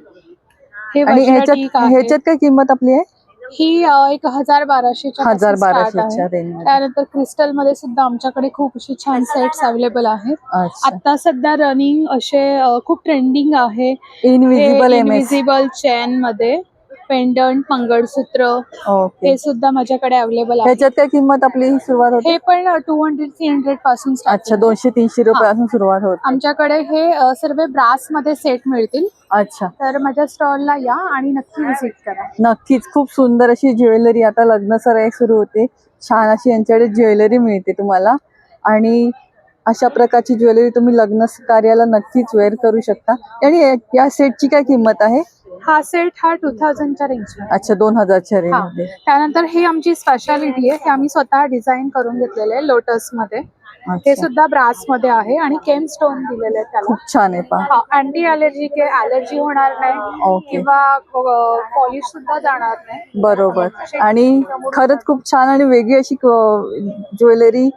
हे आणि वज्रटीक आहे. ह्याच्यात काय किंमत आपली आहे? ही एक 1200च्या 1200च्या रेंज मध्ये. त्यानंतर क्रिस्टल मध्ये सुद्धा आमच्याकडे खूप असे छान सेट्स अवेलेबल आहेत. अच्छा, आता सध्या रनिंग असे खूप ट्रेंडिंग आहे. Invisible MS. इनविजिबल चेन मध्ये पेंडंट, मंगळसूत्र ओके, हे सुद्धा माझ्याकडे अवेलेबल आहे. ह्याच्यात काय किंमत आपली सुरुवात होते? हे पण 200-300 पासून start अच्छा, आहे. 200-300 रुपयापासून सुरुवात होते. आमच्याकडे हे सर्व ब्रास मध्ये सेट मिळतील. अच्छा, तर माझ्या स्टॉलला या आणि नक्की विजिट करा. नक्कीच. खूप सुंदर अशी ज्वेलरी, आता लग्न सराई सुरू होते, छान अशी यांच्याकडे ज्वेलरी मिळते तुम्हाला. आणि अशा प्रकारची ज्वेलरी तुम्ही लग्न कार्याला नक्कीच वेअर करू शकता. आणि या सेटची काय किंमत आहे? हा सेट हा 2000च्या रेंज मध्ये. अच्छा, 2000च्या रेंज मध्ये. त्यानंतर ही आमची स्पेशालिटी आहे. हे आम्ही स्वतः डिझाईन करून घेतलेले आहे लोटस मध्ये. हे अच्छा, सुद्धा ब्रास मध्ये आहे आणि केम स्टोन दिलेले आहेत त्याला. खूप छान आहे पहा. हा, अँटी अलर्जिक आहे, अलर्जी होणार नाही ओके, किंवा पॉलिश सुद्धा जाणार नाही. बरोबर. आणि खरंच खूप छान आणि वेगळी अशी ज्वेलरी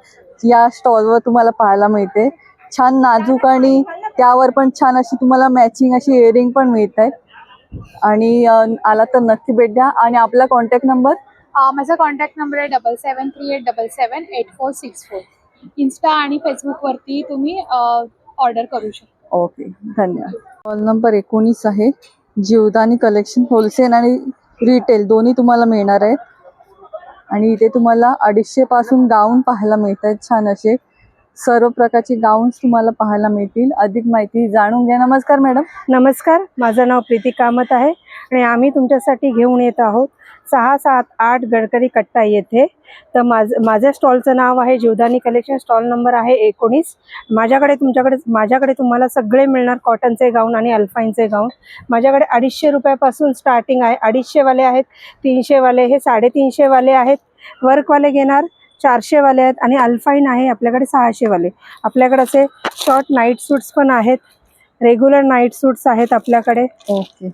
या स्टॉलवर तुम्हाला पाहायला मिळते. छान नाजूक आणि त्यावर पण छान अशी तुम्हाला मॅचिंग अशी इयरिंग पण मिळत आहेत. आणि आला तर नक्की भेट द्या. आणि आपला कॉन्टॅक्ट नंबर? माझा कॉन्टॅक्ट नंबर आहे 7738778464. इन्स्टा आणि फेसबुक वरती तुम्ही ऑर्डर करू शकता. ओके, धन्यवाद. स्टॉल नंबर 19 आहे. जीवदानी कलेक्शन होलसेल आणि रिटेल दोन्ही तुम्हाला मिळणार आहेत. आणि इथे तुम्हाला 250 पासून गाऊन पाहायला मिळत आहेत. छान असे सर्व प्रकारचे गाऊन्स तुम्हाला पाहायला मिळतील. अधिक माहिती जाणून घ्या. नमस्कार मॅडम. नमस्कार, माझं नाव प्रीती कामत आहे आणि आम्ही तुमच्यासाठी घेऊन येत आहोत 678 गडकरी कट्टा येथे. तर माझ्या स्टॉलचं नाव आहे जीवदानी कलेक्शन. स्टॉल नंबर आहे 19. माझ्याकडे तुम्हाला सगळे मिळणार कॉटनचे गाऊन आणि अल्फाईनचे गाऊन. माझ्याकडे 250 रुपयापासून स्टार्टिंग आहे. 250 वाले आहेत, 300 वाले, हे 350 वाले आहेत. वर्कवाले घेणार 400 वाले आहेत आणि अल्फाईन आहे आपल्याकडे 600 वाले. आपल्याकडे असे शॉर्ट नाईट सूट्स पण आहेत, रेग्युलर नाईट सूट्स आहेत आपल्याकडे. ओके,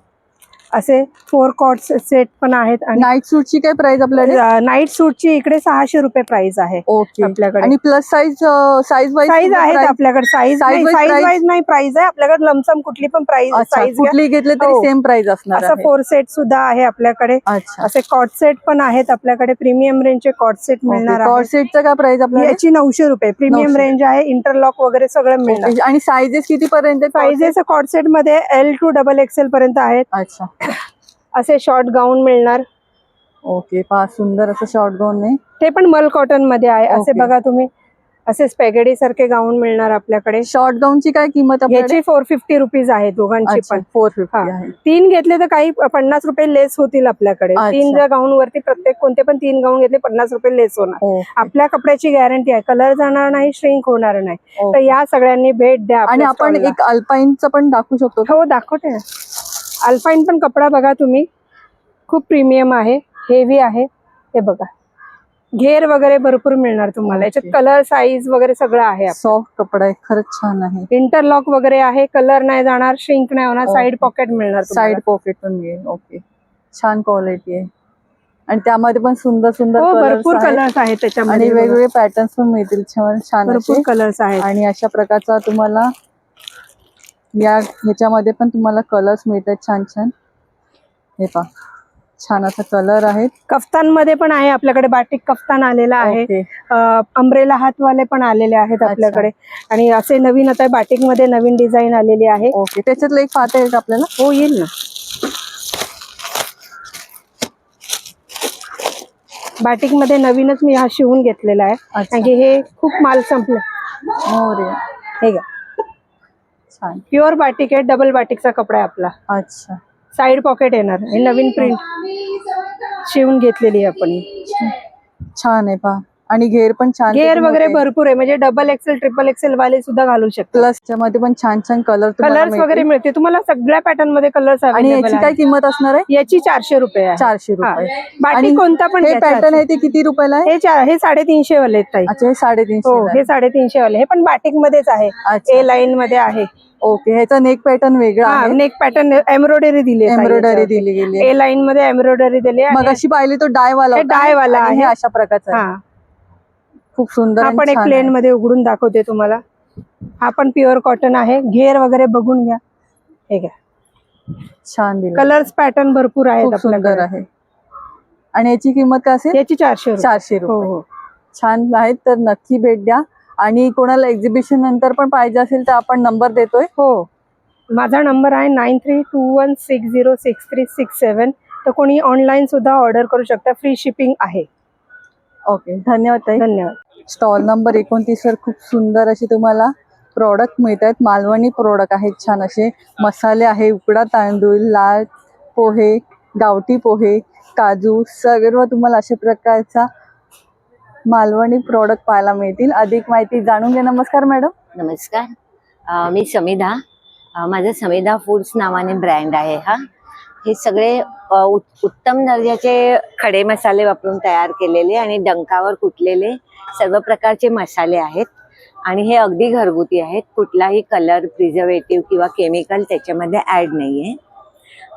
असे 4 कॉट सेट पण आहेत. आणि नाईट सूटची काय प्राइस आपल्याकडे? नाईट सूटची इकडे 600 रुपये प्राइस आहे ओके आपल्याकडे. आणि प्लस साईज साईज साईज आहेत आपल्याकडे. साईज वाईज नाही प्राइस आहे आपल्याकडे. लमसम कुठली पण प्राइस साईज कुठली घेतले तरी हो. सेम प्राइस असणार असं आहे. 4 सेट सुद्धा आहे आपल्याकडे. अच्छा, असे कॉट सेट पण आहेत आपल्याकडे. प्रीमियम रेंजचे कॉट सेट मिळणार कॉर्ड आहे. सेटचा काय प्राइस आपल्याला? याची 900 रुपये प्रीमियम 900. रेंज आहे. इंटरलॉक वगैरे सगळं मिळणार. ओके, आणि साईजेस किती पर्यंत? साईजेस कॉट सेट मध्ये L to XXL पर्यंत आहेत. अच्छा, असे शॉर्ट गाऊन मिळणार. ओके, पहा सुंदर असं शॉर्ट गाऊन आहे. ते पण मल कॉटन मध्ये आहे. असे ओके. बघा तुम्ही, असे स्पॅगेटी सारखे गाऊन मिळणार आपल्याकडे. शॉर्ट गाऊनची काय किंमत आपल्याकडे? याची 450 रुपीज आहे दोघांची अच्छा, पण. 450 आहे. 3 घेतले तर काही 50 रुपये लेस होतील आपल्याकडे. अच्छा. 3 ज्या गाऊन वरती प्रत्येक कोणते पण 3 गाऊन घेतले 50 रुपये लेस होणार. ओके. आपल्या कपड्याची गॅरंटी आहे. कलर जाणार नाही, श्रिंक होणार नाही. तर ओके. या सगळ्यांनी भेट द्या आणि आपल्या आपण stall एक अल्पाईनचं पण दाखवू शकतो का? ला. हो, दाखवते ना. अल्पाईन पण कपडा बघा तुम्ही, खूप प्रीमियम आहे, हेवी आहे. हे बघा, घेर वगैरे भरपूर मिळणार तुम्हाला. याच्यात ओके. कलर साईज वगैरे सगळं आहे. सॉफ्ट कपडा आहे, खरंच छान आहे. इंटरलॉक वगैरे आहे, कलर नाही जाणार, श्रिंक नाही होणार. ओके. साइड पॉकेट मिळणार तुम्हाला. साइड पॉकेट पण मिळेल. ओके, छान क्वालिटी आहे. आणि त्यामध्ये पण सुंदर सुंदर हो, colours भरपूर आहेत. कलर्स आहेत त्याच्यामध्ये. आणि बघा. वेगवेगळे पॅटर्न्स पण मिळतील छान छान भरपूर असे. कलर्स आहेत. आणि अशा प्रकारचा तुम्हाला ह्याच्यामध्ये पण तुम्हाला कलर्स मिळतात छान छान. हे पहा, छान असा कलर आहेत. कफ्तान मध्ये पण आहे आपल्याकडे. बाटिक कफ्तान आलेला आहे. ओके. अंब्रेला हातवाले पण आलेले आहेत अच्छा. आपल्याकडे. आणि असे नवीन आता बाटिक मध्ये नवीन डिझाईन आलेली आहे. ओके, त्याच्यातलं एक पाहता येईल का आपल्याला? हो, येईल ना. बाटिक मध्ये नवीनच मी हा शिवून घेतलेला आहे. अच्छा. कारण की हे खूप माल संपले. मोरे, हे घ्या, छान. प्युअर बाटिक आहे. डबल बाटिकचा कपडा आहे आपला. अच्छा, साइड पॉकेट येणार. हे नवीन प्रिंट शिवून घेतलेली आहे आपण. छान आहे पहा. आणि घेर पण छान. घेर वगैरे भरपूर आहे. म्हणजे डबल एक्सेल, ट्रिपल एक्सेल वाले सुद्धा घालू शकतात. प्लस त्यामध्ये पण छान छान कलर्स वगैरे मिळते तुम्हाला. सगळ्या पॅटर्न मध्ये कलर्स आणि अवेलेबल याची काय आहे. किंमत असणार आहे? याची 400 रुपये आहे. 400 हा. रुपये. बाटिक कोणता पण हे घ्या, पॅटर्न 400. आहे ते किती रुपयाला आहे? हे 350 वाले आहेत ताई. अच्छा, हे 350 हो, ला हे आहे. 350 वाले. हे पण बाटिक मध्येच आहे. अच्छा. ए लाईन मध्ये आहे. ओके, ह्याचा नेक पॅटर्न वेगळा आहे. नेक पॅटर्न एम्ब्रॉयडरी दिली आहे. एम्ब्रॉयडरी दिली गेली आहे. ए लाईन मध्ये एम्ब्रॉयडरी दिली आहे. मग अशी पाहिली तो डाय वाला हे होता. डाय वाला आणि हे आहे. अशा प्रकारचा आहे. हा, खूप सुंदर हा आणि पण एक छान प्लेन आहे. मध्ये उघडून दाखवते तुम्हाला. हा पण प्युअर कॉटन आहे. घेर वगैरे बघून घ्या. हे घ्या, छान दिलं. कलर्स पॅटर्न भरपूर आहेत खूप सुंदर आपल्याकडे. आहे. आणि याची किंमत काय असेल? याची 400 रुपये. 400 हो रुपये. हो. छान आहेत, तर नक्की भेट द्या. आणि कोणाला एक्झिबिशन नंतर पण पाहिजे असेल तर आपण नंबर देतोय. हो, माझा नंबर आहे 9321606367. तर कोणी ऑनलाईन सुद्धा ऑर्डर करू शकता, फ्री शिपिंग आहे. ओके, धन्यवाद ताई. धन्यवाद. स्टॉल नंबर 29 वर खूप सुंदर असे तुम्हाला प्रोडक्ट मिळत आहेत. मालवणी प्रोडक्ट आहेत, छान असे मसाले आहे, उकडा तांदूळ, लाल पोहे, गावठी पोहे, काजू, सर्व तुम्हाला अशा प्रकारचा मालवणी प्रोडक्ट पाहायला मिळतील. अधिक माहिती जाणून घ्या. नमस्कार मॅडम. नमस्कार, मी समिधा. माझं समिधा फूड्स नावाने ब्रँड आहे हा. हे सगळे उत्तम दर्जाचे खडे मसाले वापरून तयार केलेले आणि डंकावर कुटलेले सर्व प्रकारचे मसाले आहेत आणि हे अगदी घरगुती आहेत. कुठलाही कलर, प्रिझर्वेटिव्ह किंवा केमिकल त्याच्यामध्ये ऍड नाहीये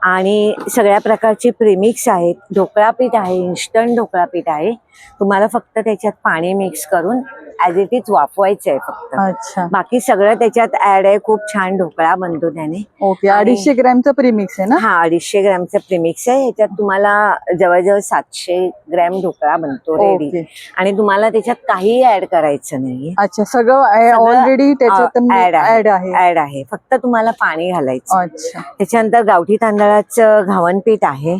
आणि सगळ्या प्रकारचे प्रीमिक्स आहेत. ढोकळा पीठ आहे, इन्स्टंट ढोकळा पीठ आहे. तुम्हाला फक्त त्याच्यात पाणी मिक्स करून ॲज इट इज वाफवायचं आहे फक्त. अच्छा, बाकी सगळं त्याच्यात ऍड आहे. खूप छान ढोकळा बनतो त्याने. ओके. 250 ग्रॅमचं प्रीमिक्स आहे ना? हा, 250 ग्रॅमचं प्रीमिक्स आहे. ह्याच्यात तुम्हाला जवळजवळ 700 ग्रॅम ढोकळा बनतो रेडी ओके. आणि तुम्हाला त्याच्यात काहीही ऍड करायचं नाहीये. अच्छा, सगळं ऑलरेडी त्याच्यात ऍड ऍड आहे. ऍड आहे, फक्त तुम्हाला पाणी घालायचं. अच्छा, त्याच्यानंतर गावठी तांदळाचं घावन पीठ आहे.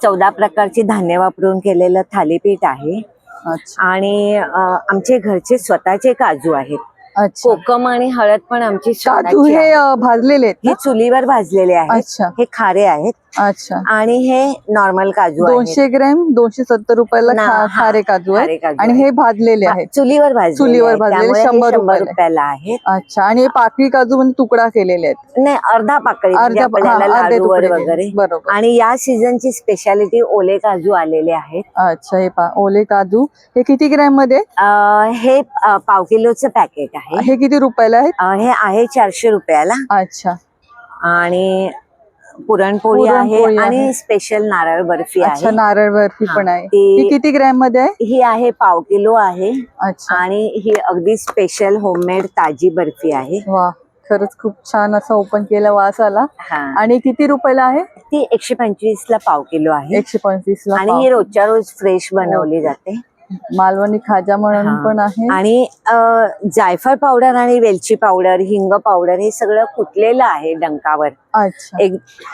14 प्रकारची धान्य वापरून केलेलं थालीपीठ आहे अच्छा, आणि आमचे घरचे स्वतःचे काजू आहेत. अच्छा. कोकम आणि हळद पण आमची काजू स्वतःची हे आहे. भाजलेले आहेत हे ना? चुलीवर भाजलेले आहेत. अच्छा, हे खारे आहेत अच्छा. आणि हे नॉर्मल काजू आहेत. 200 ग्रॅम 270 रुपयाला हा, खारे काजू खारे आहेत काजू आणि आहेत. हे भाजलेले आहेत. चुलीवर भाजलेले चुलीवर आहेत. भाजलेले त्यामुळे हे 100 100 रुपयाला. रुपयाला आहेत. अच्छा, आणि हे पाकळी काजू म्हणजे तुकडा केलेले आहेत. नाही, अर्धा पाकळी म्हणजे अर्ध्या आपल्याला अर्धे लाडूवर तुकडे वगैरे. बरोबर. आणि या सीझनची स्पेशालिटी ओले काजू आलेले आहेत. अच्छा, हे ओले काजू हे किती ग्रॅम मध्ये? हे पाव किलोचं पॅकेट आहे. हे किती रुपयाला आहेत? हे आहे 400 रुपयाला. अच्छा, आणि पुरणपोळी पुरणपोळी आहे आहे. आणि स्पेशल नारळ बर्फी अच्छा, आहे. नारळ बर्फी हा, पण आहे. ती- ही किती ग्रॅम मध्ये आहे? ही आहे पाव किलो आहे अच्छा, आणि ही अगदी स्पेशल होममेड ताजी बर्फी आहे. वा, खरंच खूप छान असं ओपन केलं, वास आला. हा, आणि किती रुपयाला आहे? ती 125 ला पाव किलो आहे 125 ला आणि पाव. ही रोजच्या रोज फ्रेश बनवली जाते. मालवणी खाजा म्हणून हा. पण आहे. आणि जायफळ पावडर आणि वेलची पावडर, हिंग पावडर हे सगळं कुटलेलं आहे डंकावर. अच्छा,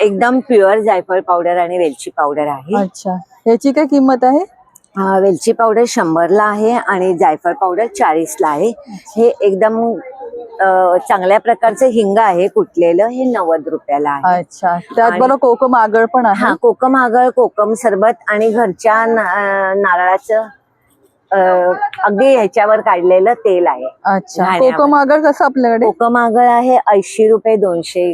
एकदम प्युअर जायफळ पावडर आणि वेलची पावडर आहे. अच्छा. याची काय किंमत आहे? वेलची पावडर 100 ला आहे आणि जायफळ पावडर 40 ला आहे. हे एकदम चांगल्या प्रकारचं हिंग आहे कुटलेलं, हे 90 रुपयाला आहे. अच्छा, त्याचबरोबर कोकम आगळ पण आहे. हा, कोकम आगळ, कोकम सरबत आणि घरच्या नारळाचं अगदी ह्याच्यावर काढलेलं तेल आहे. अच्छा, घाण्यावर. कोकम आगळ कसं आपल्याकडे? कोकम आगळ आहे 80 रुपये 200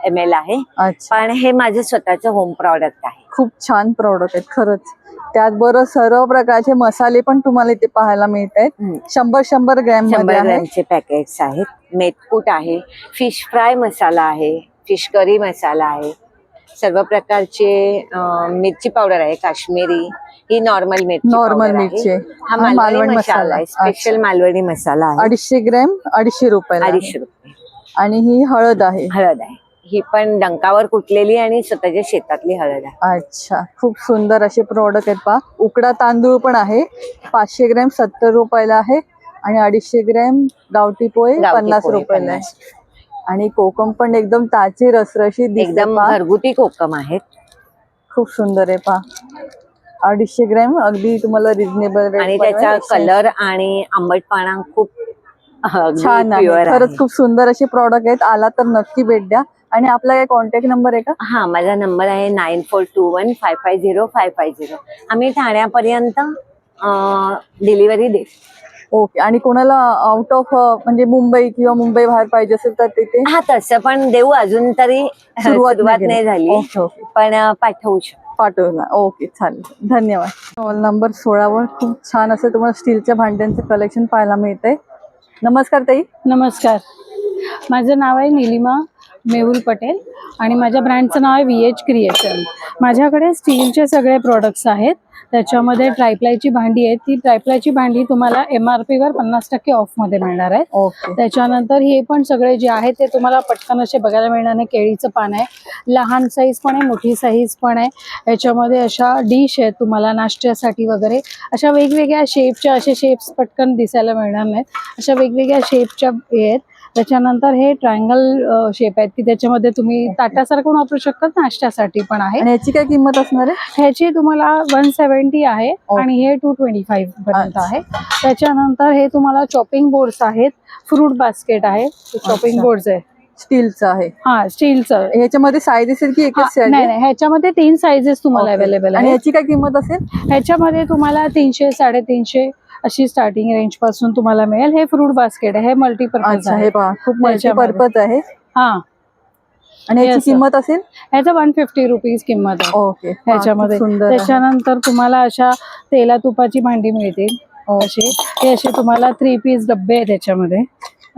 ml आहे. अच्छा, पण हे माझं स्वतःचं होम प्रॉडक्ट आहे. खूप छान प्रोडक्ट आहेत खरंच. त्याचबरोबर सर्व प्रकारचे मसाले पण तुम्हाला इथे पाहायला मिळत आहेत. 100 ग्रॅम 100 मध्ये आहे. ग्रॅमचे पॅकेट्स आहेत. मेथकूट आहे, फिश फ्राय मसाला आहे, फिश करी मसाला आहे, सर्व प्रकारचे मिरची पावडर आहे काश्मीरी, ही नॉर्मल मिरची नॉर्मल powder आहे. मिरची आहे. हा हा मालवणी मालवणी मसाला मसाला. आहे, स्पेशल अच्छा. मालवणी मसाला आहे. 250 ग्रॅम 250 रुपयाला आहे. 250 रुपये. आणि ही हळद आहे. हळद आहे, ही पण डंकावर कुटलेली आणि स्वतःच्या शेतातली हळद आहे. अच्छा, खूप सुंदर असे प्रोडक्ट आहेत पहा. उकडा तांदूळ पण आहे, 500 ग्रॅम 70 रुपयाला आहे आणि 250 ग्रॅम गावठी पोहे गावठी 50 पोहे रुपयाला आहे. 50. आणि कोकम पण एकदम ताजी रसरशीत दिसते एकदम पहा. घरगुती कोकम आहेत. खूप सुंदर आहे पहा. 250 ग्रॅम अगदी तुम्हाला रिझनेबल आणि त्याचा कलर आणि आंबटपणा खूप छान आहे. प्युअर खरंच आहे. खूप सुंदर असे प्रॉडक्ट आहेत. आला तर नक्की भेट द्या. आणि आपला काय कॉन्टॅक्ट नंबर आहे का? हा, माझा नंबर आहे 9421550550. आम्ही ठाण्यापर्यंत डिलिव्हरी देतो. ओके. आणि कोणाला आउट ऑफ म्हणजे मुंबई किंवा मुंबई बाहेर पाहिजे असेल तर तिथे हा, तसं पण देऊ. अजून तरी सुरुवात नाही झाली, ओके, ओके. पण पाठवू शकतो. पाठवला. ओके, चालेल. धन्यवाद. स्टॉल नंबर 16 वर खूप छान असं तुम्हाला स्टीलच्या भांड्यांचं कलेक्शन पाहायला मिळतंय. नमस्कार ताई. नमस्कार, माझं नाव आहे निलिमा. मेहुल पटेल आणि माझ्या ब्रँडचं नाव आहे VH क्रिएशन. माझ्याकडे स्टीलचे सगळे प्रोडक्ट्स आहेत. त्याच्यामध्ये ट्रायप्लायची भांडी आहे. ती ट्रायप्लायची भांडी तुम्हाला MRP वर 50% ऑफमध्ये मिळणार आहे. ओके. त्याच्यानंतर हे पण सगळे जे आहे ते तुम्हाला पटकन असे बघायला मिळणार नाही. केळीचं पान आहे, लहान साईज पण आहे, मोठी साईज पण आहे. याच्यामध्ये अशा डिश आहेत तुम्हाला नाश्त्यासाठी वगैरे, अशा वेगवेगळ्या शेपच्या, असे शेप्स पटकन दिसायला मिळणार नाहीत, अशा वेगवेगळ्या शेपच्या हे आहेत. त्याच्यानंतर हे ट्रायंगल शेप आहेत की त्याच्यामध्ये तुम्ही ताटासारखं वापरू शकता, नाश्त्यासाठी पण आहे. आणि याची काय किंमत असणार आहे? ह्याची तुम्हाला 170 आहे आणि हे 225 पर्यंत आहे. त्याच्यानंतर हे तुम्हाला चॉपिंग बोर्ड्स आहेत, फ्रूट बास्केट आहे, चॉपिंग बोर्ड्स आहे, स्टीलचं आहे. हा स्टीलचं. ह्याच्यामध्ये साईज असेल की एकच साईज? नाही नाही, ह्याच्यामध्ये 3 साईजेस तुम्हाला अवेलेबल आणि आहे. याची काय किंमत असेल? ह्याच्यामध्ये तुम्हाला 300, 350 अशी स्टार्टिंग रेंज पासून तुम्हाला मिळेल. हे फ्रूट बास्केट आहे, हे मल्टीपर्पज अच्छा, आहे. हे पहा खूप त्याच्यामध्ये. मल्टीपर्पज आहे. हा, आणि हे याची असं. किंमत असेल? ह्याचं 150 रुपीज किंमत आहे ओके. ह्याच्यामध्ये. त्याच्यानंतर तुम्हाला अशा तेला तुपाची भांडी मिळतील असे. हे असे तुम्हाला 3 पीस डब्बे आहेत त्याच्यामध्ये,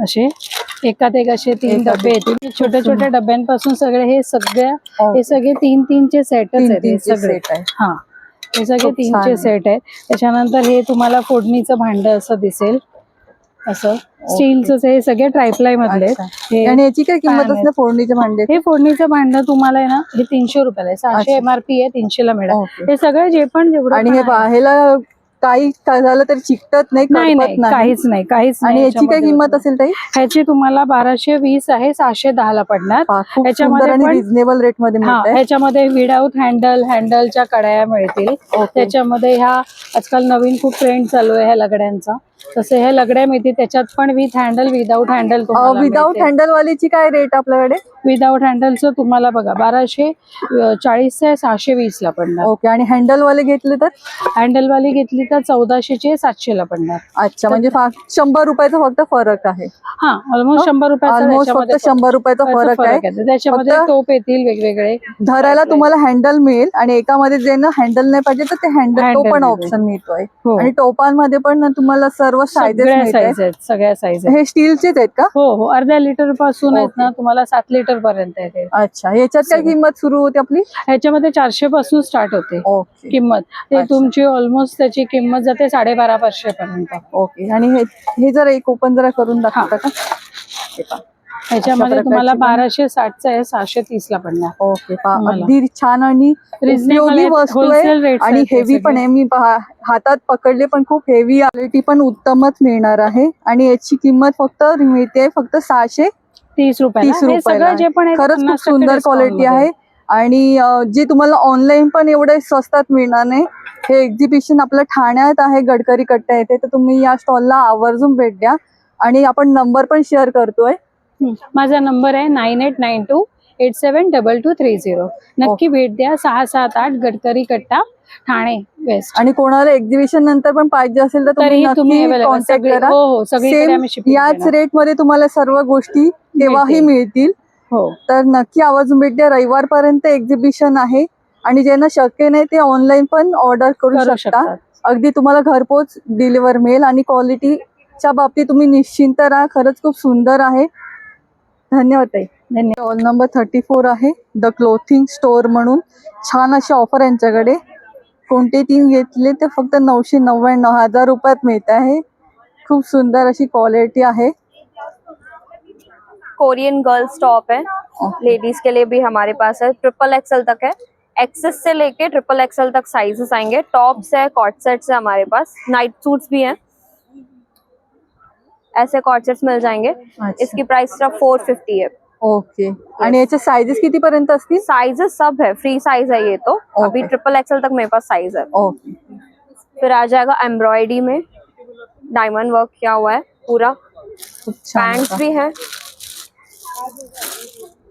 असे एकात एक असे 3 डब्बे येतील. छोट्या छोट्या डब्यांपासून सगळे हे सगळे 3-3चे सेटच आहेत हे सगळे. हा, हे सगळे 3चे सेट आहेत. त्याच्यानंतर हे तुम्हाला फोडणीचं भांड असं दिसेल, असं स्टीलचं. हे सगळे ट्रायप्लाय मधले आहेत. आणि याची काय किंमत असते फोडणीचे भांडे? हे फोडणीचं भांड तुम्हाला आहे ना, हे 300 रुपयाला आहे. 600 MRP आहे, 300 ला मिळेल. हे सगळे जे पण जेवढं. आणि हे बाहेरला काही झालं तर चिकटत नाही, नाही करपत नाही, काहीच नाही, काहीच नाही. आणि याची काय किंमत असेल ताई? ह्याची तुम्हाला 1220 आहे, 610 ला पडणार. खूप सुंदर आणि रिझनेबल रेट मध्ये मिळते. ह्याच्यामध्ये विदाऊट हँडलच्या कड्या मिळतील. त्याच्यामध्ये ह्या आजकाल नवीन खूप ट्रेंड चालू आहे ह्या लगड्यांचा, तसे ह्या लगड्या मिळतील. त्याच्यात पण with handle, without handle. Without handle वालीची काय रेट आपल्याकडे? विदाऊट हँडलचं तुम्हाला बघा 1240 आहे, 620 ला पडणार. ओके. आणि हँडल वाले घेतले तर? हँडल वाली घेतली तर 1400 चे 700 ला पडणार. अच्छा, म्हणजे 100 रुपयाचा फक्त फरक आहे. हा, ऑलमोस्ट 100 रुपयाचा. ऑलमोस्ट फक्त 100 रुपयाचा फरक आहे. त्याच्यामध्ये टोप येतील वेगवेगळे, धरायला तुम्हाला हँडल मिळेल. आणि एकामध्ये जे ना हँडल नाही पाहिजे तर ते हँडल तो पण ऑप्शन मिळतोय. आणि टोपांमध्ये पण तुम्हाला सर्व साईजेस आहेत, सगळ्या साईज. हे स्टीलचेच आहेत का? हो हो, अर्ध्या लिटर पासून आहेत ना तुम्हाला 7 लिटर पर्यंत आहे. अच्छा, याच्यात काय किंमत सुरू होते आपली? ह्याच्यामध्ये 400 पासून स्टार्ट होते किंमत. ते तुमची ऑलमोस्ट त्याची किंमत जाते 1250 पर्यंत. ओके. आणि हे जर एक ओपन जरा करून दाखवता का? ह्याच्यामध्ये तुम्हाला 1260 आहे, 630 ला पडणार. ओके. अगदी छान आणि उपयोगी वस्तू आहे आणि हेवी पण आहे. मी हातात पकडले पण खूप हेवी, क्वालिटी पण उत्तमच मिळणार आहे. आणि याची किंमत फक्त मिळते फक्त 630 रुपयाला. खरंच खूप सुंदर क्वालिटी आहे. आणि जे तुम्हाला ऑनलाईन पण एवढे स्वस्तात मिळणार नाही. हे एक्झिबिशन आपलं ठाण्यात आहे, गडकरी कट्टा येथे. तर तुम्ही या स्टॉलला आवर्जून भेट द्या. आणि आपण नंबर पण शेअर करतोय. माझा नंबर आहे 9892872230. नक्की भेट द्या. 678 गडकरी कट्टा, ठाणे वेस्ट. आणि कोणाला एक्झिबिशन नंतर पण पाहिजे असेल तर तुम्ही कॉन्टॅक्ट करा. याच रेट मध्ये तुम्हाला सर्व गोष्टी तेव्हाही मिळतील. तर नक्की आवर्जून भेट द्या. रविवारपर्यंत एक्झिबिशन आहे. आणि ज्यांना शक्य नाही ते ऑनलाईन पण ऑर्डर करू शकता. अगदी तुम्हाला घरपोच डिलिव्हर मिळेल. आणि क्वालिटीच्या बाबतीत तुम्ही निश्चिंत राहा. खरंच खूप सुंदर आहे. धन्यवाद ताई. स्टॉल नंबर 34 आहे, द क्लोथिंग स्टोअर म्हणून. छान अशी ऑफर यांच्याकडे. कोणते 3 घेतले ते फक्त 999, 1000 रुपयात मिळत आहे. खूप सुंदर अशी क्वालिटी आहे. कोरियन गर्ल्स टॉप है, लेडीज के लिए भी हमारे पास है, XXL तक है। एक्सेस से लेके XXL तक साइजेस आएंगे। टॉप्स है, कॉट सेट्स है हमारे पास, नाइट सूट्स भी हैं, ऐसे कॉट सेट्स मिल जाएंगे। इसकी प्राइस सिर्फ 450 है। ओके। आणि याचे साइजेस किती पर्यंत असतील? साइजेस सब है, फ्री साइज है ये तो। अभी XXL तक मेरे पास साइज है। ओके। फिर आ जाएगा एम्ब्रॉयडरी में डायमंड वर्क किया हुआ है पूरा। पैंट्स भी है,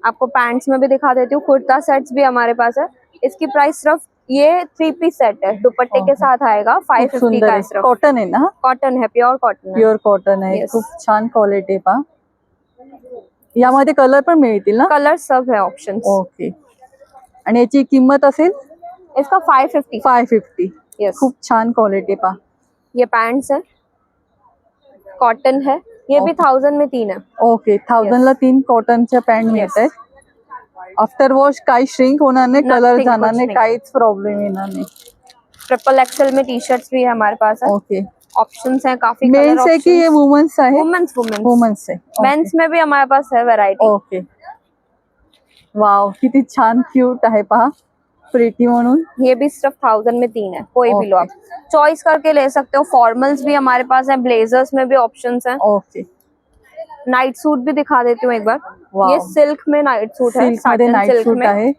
आपको पैंट्स में भी दिखा देती हूँ। कुर्ता सेट्स भी हमारे पास है। इसकी प्राइस सिर्फ ये 3 पीस सेट है, दुपट्टे के साथ आएगा, 550 का है सिर्फ। कॉटन है ना? कॉटन है, प्योर कॉटन। प्योर कॉटन आहे, खूप छान क्वालिटी पहा। यामध्ये कलर पण मिळतील ना? कलर सब है ऑप्शंस। ओके। आणि याची किंमत असेल? इसका 550। 550। यस, खूप छान क्वालिटी पहा। ये पैंट्स है, कॉटन है, ये भी 1000 में 3 है। ओके, 1000 ला 3 कॉटनच्या पॅन्ट मिळत आहेत। आफ्टर वॉश काही श्रिंक होणार नाही, कलर Nothing, जाणार कुछ नाही, नहीं. काहीच प्रॉब्लेम येणार नाही. ट्रिपल एक्सेल में टी शर्ट्स भी हमारे पास है. ओके. ऑप्शंस हैं काफी. मेन्स है की ये वुमेन्स आहे? वुमेन्स वुमेन्स वुमेन्स आहे. मेंस में भी हमारे पास है वैरायटी. ओके. वाव, किती छान क्यूट आहे पहा, प्रीटी म्हणून. ये भी सिर्फ 1000 में 3 है, कोई भी लो Okay. आप चॉइस करके ले सकते हो. फॉर्मल्स भी हमारे पास है, ब्लेजर्स में भी ऑप्शंस हैं. ओके. नाइट सूट भी दिखा देती हूँ एक बार. वाव. ये सिल्क में नाइट सूट है, सिल्क मध्ये satin नाइट सिल्क सूट में. आहे.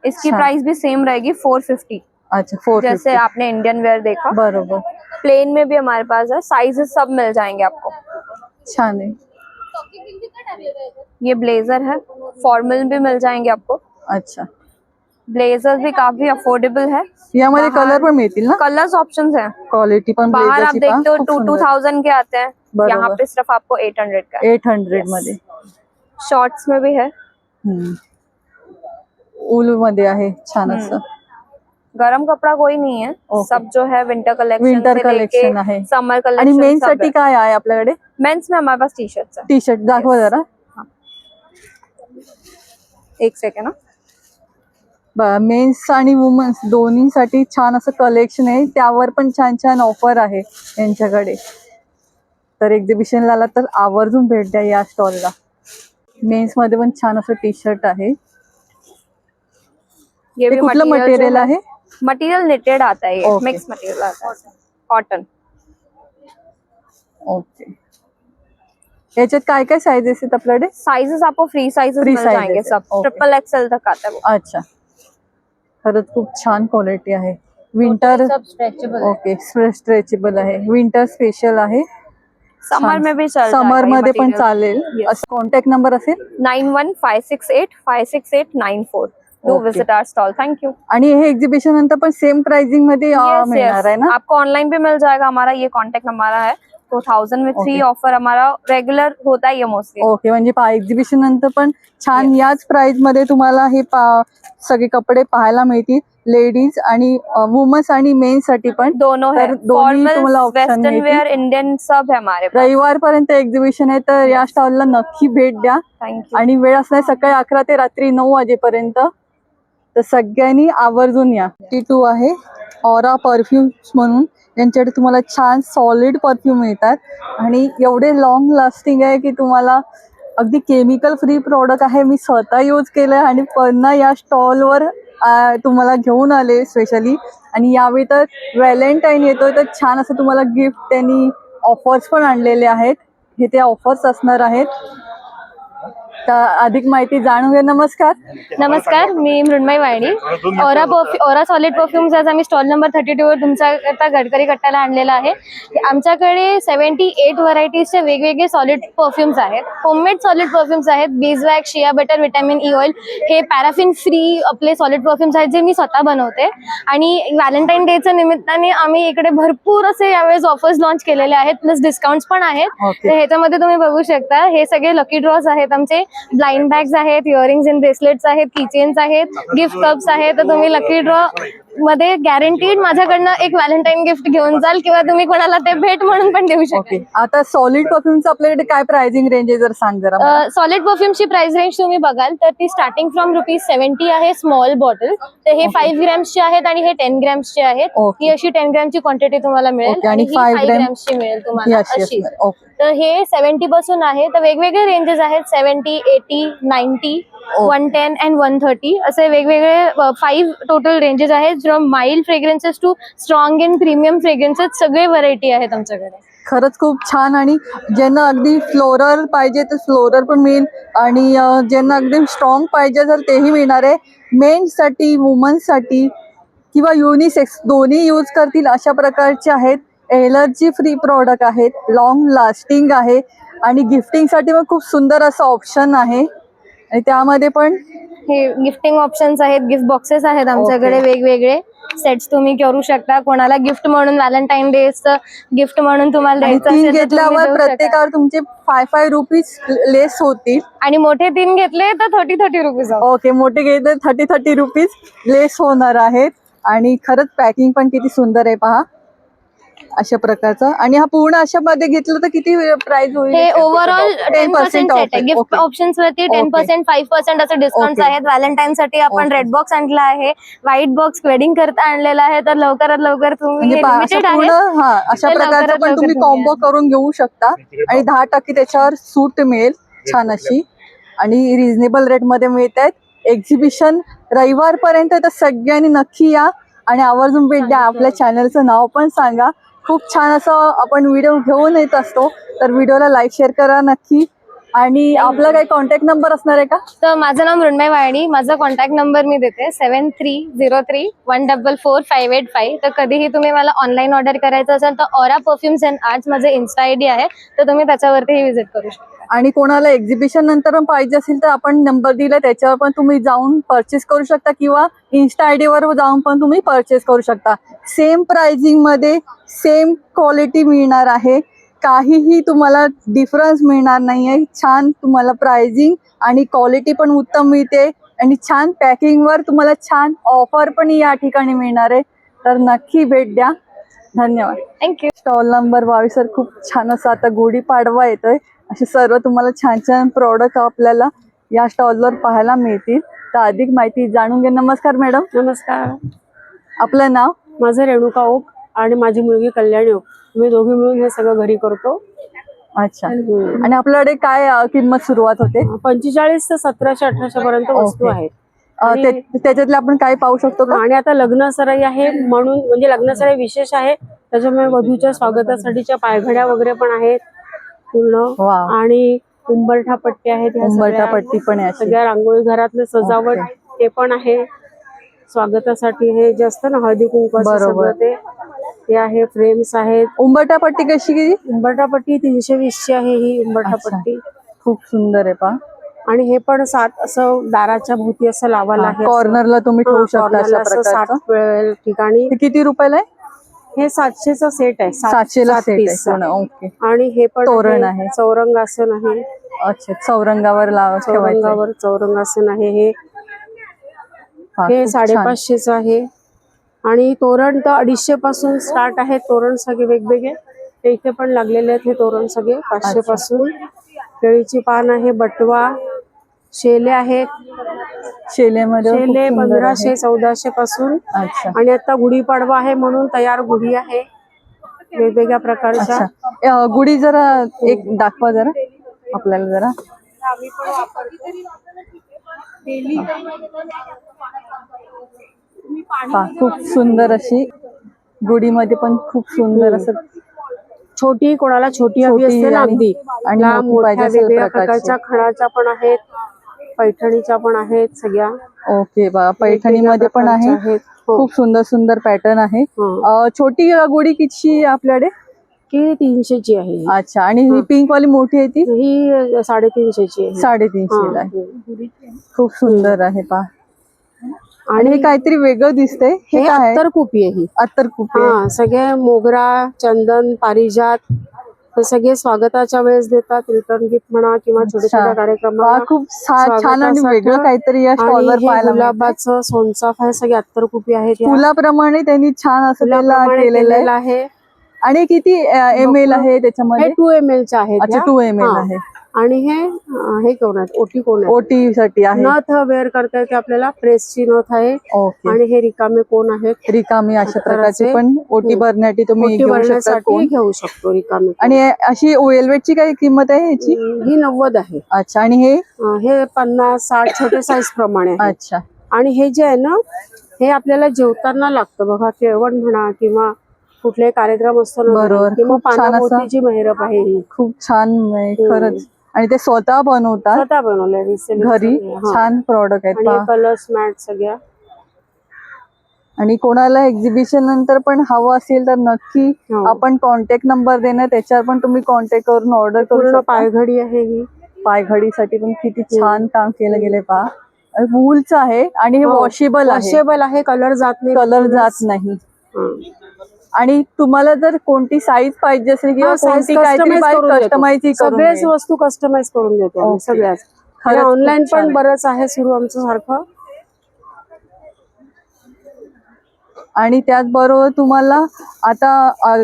इसकी छान. प्राइस भी सेम रहेगी 450. अच्छा, 450. जैसे आपने इंडियन वेयर देखा. बरोबर. प्लेन में भी हमारे पास है, साइजेस सब मिल जाएंगे आपको. छान आहे. ये ब्लेजर है, फॉर्मल भी मिल जाएंगे आपको. अच्छा, ब्लेजर्स भी काफी अफोर्डेबल है. यामध्ये कलर पण मिळतील ना? कलर्स ऑप्शंस हैं. क्वालिटी पण बाहर आप ब्लेझरची पहा, देखते हो खूप 2000 के आते हैं, बरोबर. यहाँ पे सिर्फ आपको 800 का है. 800 मध्ये. शॉर्ट्स में भी है. उल मध्ये आहे छान असं. गरम कपड़ा कोई नहीं है. Okay. सब जो है विंटर कलेक्शन विंटर कलेक्शन आहे. समर आणि कलेक्शन. मेन साठी काय आहे आपल्याकडे? मेंस में हमारे पास टी शर्ट्स है. टी शर्ट दाखवा जरा. एक सेकंड. मेन्स आणि वुमन्स दोन्हीसाठी छान असं कलेक्शन आहे, त्यावर पण छान छान ऑफर आहे यांच्याकडे. तर एक्झिबिशनला आला तर आवर्जून भेट द्या या स्टॉलला. मेन्स मध्ये पण छान असं टी शर्ट आहे. ये ते भी कुठलं मटेरियल आहे? मटेरियल निटेड आता है. ये Okay. मिक्स मटेरियल आता है, कॉटन. ओके. याच्यात काय काय साइजेस आहेत आपल्याकडे? साइजेस आपको फ्री साइजेस Free मिल जाएंगे sizes सब. है. Okay. ट्रिपल एक्सएल तक आता है वो. अच्छा, खरंच खूप छान क्वालिटी आहे. विंटर. सब स्ट्रेचेबल. ओके, स्ट्रेचेबल आहे. विंटर स्पेशल आहे. समर में भी चल समर मध्ये पण चालेल. Yes. असं कॉन्टॅक्ट नंबर असेल? 9156856894. Do Okay. visit our stall. Thank you. आणि हे एक्झिबिशन नंतर पण सेम प्राइसिंग मध्ये Yes, मिळणार yes. आहे ना? आपको ऑनलाइन भी मिल जाएगा. हमारा ये कांटेक्ट हमारा है. तो 1000 में 3 Okay. ऑफर हमारा रेगुलर होता है ये मोस्टली. ओके, म्हणजे एक्झिबिशन नंतर पण छान याच प्राइस मध्ये तुम्हाला हे सगळे कपडे पाहायला मिळतील. लेडीज आणि वुमन्स आणि मेन्स साठी पण दोनों है. तर दोन्ही तुम्हाला फॉर्मल, ऑप्शन वेस्टर्न मिळतील. वेयर, इंडियन सब है हमारे पास. रविवार पर्यंत एक्झिबिशन आहे, तर या स्टॉलला नक्की भेट द्या. Thank you. आणि वेळ असणार सकाळी 11 ते रात्री 9 वाजेपर्यंत. तर सगळ्यांनी आवर्जून या. T2 आहे ऑरा परफ्युम्स म्हणून. यांच्याकडे तुम्हाला छान सॉलिड परफ्यूम मिळतात आणि एवढे लॉंग लास्टिंग आहे की तुम्हाला अगदी केमिकल फ्री प्रोडक्ट आहे. मी स्वतः यूज केलं आणि पुन्हा या स्टॉलवर तुम्हाला घेऊन आले स्पेशली. आणि यावेळी तर व्हॅलेंटाईन येतोय, तर छान असं तुम्हाला गिफ्ट त्यांनी ऑफर्स पण आणलेले आहेत. हे ते ऑफर्स असणार आहेत. तर अधिक माहिती जाणून घ्या. नमस्कार. नमस्कार, मी मृण्मय वाणी. ओरा सॉलिड परफ्युम्स आज आम्ही स्टॉल नंबर 32 वर तुमच्याकरता गडकरी कट्ट्याला आणलेला आहे. आमच्याकडे 78 व्हरायटीजचे वेगवेगळे सॉलिड परफ्युम्स आहेत. होममेड सॉलिड परफ्युम्स आहेत. Beeswax, shea butter, vitamin E oil हे पॅराफिन फ्री आपले सॉलिड परफ्युम्स आहेत, जे मी स्वतः बनवते. आणि व्हॅलेंटाईन डेच्या निमित्ताने आम्ही इकडे भरपूर असे यावेळेस ऑफर्स लॉन्च केलेले आहेत, प्लस डिस्काउंट्स पण आहेत. तर ह्याच्यामध्ये तुम्ही बघू शकता हे सगळे लकी ड्रॉज आहेत आमचे. ब्लाइंड बॅग्स आहेत, इयरिंग्स इन ब्रेसलेट्स आहेत, किचेन्स आहेत, गिफ्ट कप्स आहेत. तर तुम्ही लकी ड्रॉ मध्ये गॅरंटीड माझ्याकडनं एक व्हॅलेंटाईन गिफ्ट घेऊन जाल किंवा तुम्ही कोणाला ते भेट म्हणून पण देऊ शकता. ओके, आता सॉलिड परफ्यूमचं आपल्याकडे काय प्राइसिंग रेंज आहे जर सांग जरा मला. सॉलिड परफ्यूमची प्राइस रेंज तुम्ही बघाल तर ती स्टार्टिंग फ्रॉम ₹70 आहे स्मॉल बॉटल. तर हे 5 ग्रॅम्सचे आहेत आणि हे 10 ग्रॅम्सचे आहेत. Okay. ही अशी 10 ग्रॅमची क्वांटिटी तुम्हाला मिळेल Okay, आणि आणि ही 5 5 ग्रॅम ग्रॅम्सची मिळेल तुम्हाला Yes, yes, अशी. okay. तर हे 70 पासून आहे. तर वेगवेगळे रेंजेस आहेत 70, 80, 90, 110 अँड 130 असे वेगवेगळे 5 टोटल रेंजेस आहेत. From mild fragrances to strong and premium fragrances सगळे व्हरायटी आहेत आमच्याकडे. खरंच खूप छान. आणि ज्यांना अगदी फ्लोरल पाहिजे तर फ्लोरल पण मिळेल आणि ज्यांना अगदी स्ट्रॉंग पाहिजे तर तेही मिळणार आहे. मेन्ससाठी, वुमन्ससाठी किंवा युनिसेक्स दोन्ही यूज करतील अशा प्रकारचे आहेत. एलर्जी फ्री प्रॉडक्ट आहेत, लॉंग लास्टिंग आहे आणि गिफ्टिंगसाठी पण खूप सुंदर असं ऑप्शन आहे. आणि त्यामध्ये पण हे गिफ्टिंग ऑप्शन्स आहेत, गिफ्ट बॉक्सेस आहेत आमच्याकडे. वेगवेगळे सेट्स तुम्ही करू शकता. कोणाला गिफ्ट म्हणून व्हॅलेंटाईन डेचं गिफ्ट म्हणून तुम्हाला द्यायचं 3 असेल तर तुम्ही घेतल्यावर देऊ शकता. प्रत्येकावर तुमचे 5 रुपीज लेस होतील. आणि मोठे 3 घेतले तर 30 रुपीज. ओके, मोठे घेतले 30 रुपीज लेस होणार आहेत. आणि खरंच पॅकिंग पण किती सुंदर आहे पहा. अशा प्रकारचा. आणि हा पूर्ण अशा मध्ये घेतलं तर किती प्राइस होईल? हे ओव्हरऑल 10% सेट आहे. Gift Okay. ऑप्शन्स वरती 10%, 5% असे डिस्काउंट Okay. आहेत. व्हॅलेंटाईन साठी आपण Okay. रेड बॉक्स आणला आहे, व्हाईट बॉक्स वेडिंग करता आणलेला आहे. तर लवकरात लवकर तुम्ही म्हणजे अशा लिमिटेड पूर्ण आहे. अशा ते प्रकारचं लवकरात पण तुम्ही लवकर कॉम्बो करून घेऊ शकता आणि 10% त्याच्यावर सूट मिळेल छान अशी आणि रिझनेबल रेट मध्ये मिळत आहेत. एक्झिबिशन रविवारपर्यंत, तर सगळ्यांनी नक्की या आणि आवर्जून भेट द्या. आपल्या चॅनलचं नाव पण सांगा. खूप छान असं आपण व्हिडिओ घेऊन येत असतो, तर व्हिडिओला लाईक शेअर करा नक्की. आणि आपला काही कॉन्टॅक्ट नंबर असणार आहे का? तर माझं नाव मृण्मय वाणी, माझा कॉन्टॅक्ट नंबर मी देते 7303144585. तर कधीही तुम्ही मला ऑनलाईन ऑर्डर करायचं असेल तर ऑरा परफ्युम्स अँड आर्ट्स माझं इन्स्टा आयडी आहे, तर तुम्ही त्याच्यावरती व्हिजिट करू शकता. आणि कोणाला एक्झिबिशन नंतर पण पाहिजे असेल तर आपण नंबर दिला त्याच्यावर पण तुम्ही जाऊन परचेस करू शकता किंवा इन्स्टा आयडी वर जाऊन पण तुम्ही परचेस करू शकता. सेम प्राइसिंग मध्ये सेम क्वालिटी मिळणार आहे, काहीही तुम्हाला डिफरन्स मिळणार नाहीये. छान तुम्हाला प्राइसिंग आणि क्वालिटी पण उत्तम मिळते आणि छान पॅकिंग वर तुम्हाला छान ऑफर पण या ठिकाणी मिळणार आहे, तर नक्की भेट द्या. धन्यवाद. थँक्यू. स्टॉल नंबर 22 खूप छान असं आता गुढीपाडवा येतोय, असे सर्व तुम्हाला छान छान प्रोडक्ट आपल्याला या स्टॉलवर पाहायला मिळतील. तर अधिक माहिती जाणून घ्या. नमस्कार मॅडम. नमस्कार, आपलं नाव? माझं रेणुका ओक आणि माझी मुलगी कल्याणी ओक. मी दोघी मिळून हे सगळं घरी करतो. अच्छा. आणि आपल्याकडे काय किंमत सुरुवात होते? 45 ते 1700-1800 पर्यंत वस्तू आहेत. त्याच्यातले आपण काय पाहू शकतो का? आणि आता लग्न सराई आहे म्हणून, म्हणजे लग्न सराई विशेष आहे त्याच्यामुळे वधूच्या स्वागतासाठीच्या पायघड्या वगैरे पण आहेत पूर्ण. आणि उंबरठा पट्टी आहेत, उंबरठा पट्टी पण आहे, सगळ्या रांगोळी घरातलं सजावट ते पण आहे स्वागतासाठी. हे जे असतं ना हळदी कुंकवाचं सगळं ते आहे. फ्रेम्स आहेत. उंबरठा पट्टी कशी गेली? उंबरठा पट्टी 320 ची आहे ही उंबरठा पट्टी. खूप सुंदर आहे पहा. आणि हे पण 7 असं दाराच्या भोवती असं लावायला आहे. कॉर्नरला तुम्ही ठेवू शकता अशा प्रकारचं. 7 ठिकाणी. किती रुपयाला आहे? हे 700चा सेट आहे. 700ला सेट आहे. ओके. आणि हे पण तोरण आहे, चौरंगासन आहे. अच्छा, चौरंगावर चौरंगावर चौरंगासन आहे. हे 550चं आहे. आणि तोरण तर 250 पासून स्टार्ट आहे. तोरण सगळे वेगवेगळे ते इथे पण लागलेले आहेत. हे तोरण सगळे 500 पासून. केळीची पान आहे, बटवा, शेले आहेत. शेले 1500-1400 पासून. आणि आता गुढीपाडवा आहे म्हणून तयार गुढी आहे वेगवेगळ्या प्रकारच्या. गुढी जरा एक दाखवा जरा आपल्याला जरा. आम्ही पण वापरतो. खूप सुंदर अशी गुढीमध्ये पण खूप सुंदर असं छोटी, कोणाला छोटी हवी असते ना अगदी, आणि मोठ्या वेगवेगळ्या प्रकारच्या खणाच्या पण आहेत, पैठणीच्या पण आहेत सगळ्या. ओके बा, पैठणीमध्ये पण आहे. खूप सुंदर सुंदर पॅटर्न आहे. छोटी गुढी किती आपल्याकडे? की 300 ची आहे. अच्छा. आणि ही पिंक वाली मोठी आहे ती? ही 350 ची आहे. 350 ला आहे. खूप सुंदर आहे पहा. आणि हे काहीतरी वेगळं दिसतंय. हे काय? अत्तरकुपी आहे ही. अत्तरकुपी. सगळे मोगरा, चंदन, पारिजात हे सगळे स्वागताच्या वेळेस देतात. रिटर्न गिफ्ट म्हणा किंवा छोट्या छोट्या कार्यक्रमाला. खूप छान आणि वेगळं काहीतरी या स्टॉलवर पाहायला. गुलाबाचं, सोनचाफा हे सगळे अत्तरकुपी आहेत. फुलाप्रमाणे त्यांनी छान असं केलेलं आहे. आणि किती ml आहे त्याच्यामध्ये? 2 ml चे आहेत. अच्छा, 2 ml आहे. आणि हे कोण आहेत? ओटी कोण आहे? ओटी साठी आहे. नथ वेअर करता येते आपल्याला. प्रेसची नथ आहे. आणि हे रिकामे कोण आहेत? रिकामी अशा प्रकारचे पण ओटी भरण्यासाठी तुम्ही घेऊ शकतो रिकामे. आणि अशी वेल्वेटची काय किंमत आहे ह्याची? ही 90 आहे. अच्छा. आणि हे 50-60 छोटे साईज प्रमाणे. अच्छा. आणि हे जे आहे ना, हे आपल्याला जेवताना लागतं बघा. केळवण म्हणा किंवा कुठले कार्यक्रम असतो ना, बरोबर. किंवा पानाभोवतीची मेहरब आहे ही. खूप छान आहे खरंच. आणि ते स्वतः बनवतात, स्वतः बनवलंय घरी. छान प्रॉडक्ट आहेत. कलर्स मॅट सगळ्या. आणि कोणाला एक्झिबिशन नंतर पण हवं असेल तर नक्की आपण कॉन्टॅक्ट नंबर देणार, त्याच्यावर पण तुम्ही कॉन्टॅक्ट करून ऑर्डर करू शकता. पायघडी आहे ही. पायघडीसाठी पण किती छान काम केलं गेले पहा. वूलचं आहे आणि हे वॉशेबल आहे. कलर जात नाही. आणि तुम्हाला जर कोणती साईज पाहिजे असेल किंवा कोणती काहीतरी कस्टमाइज, सगळ्याच वस्तू कस्टमाइज करून देतो सगळ्याच. ऑनलाईन पण बरंच आहे सुरू आमचं सारखं. आणि त्याचबरोबर तुम्हाला आता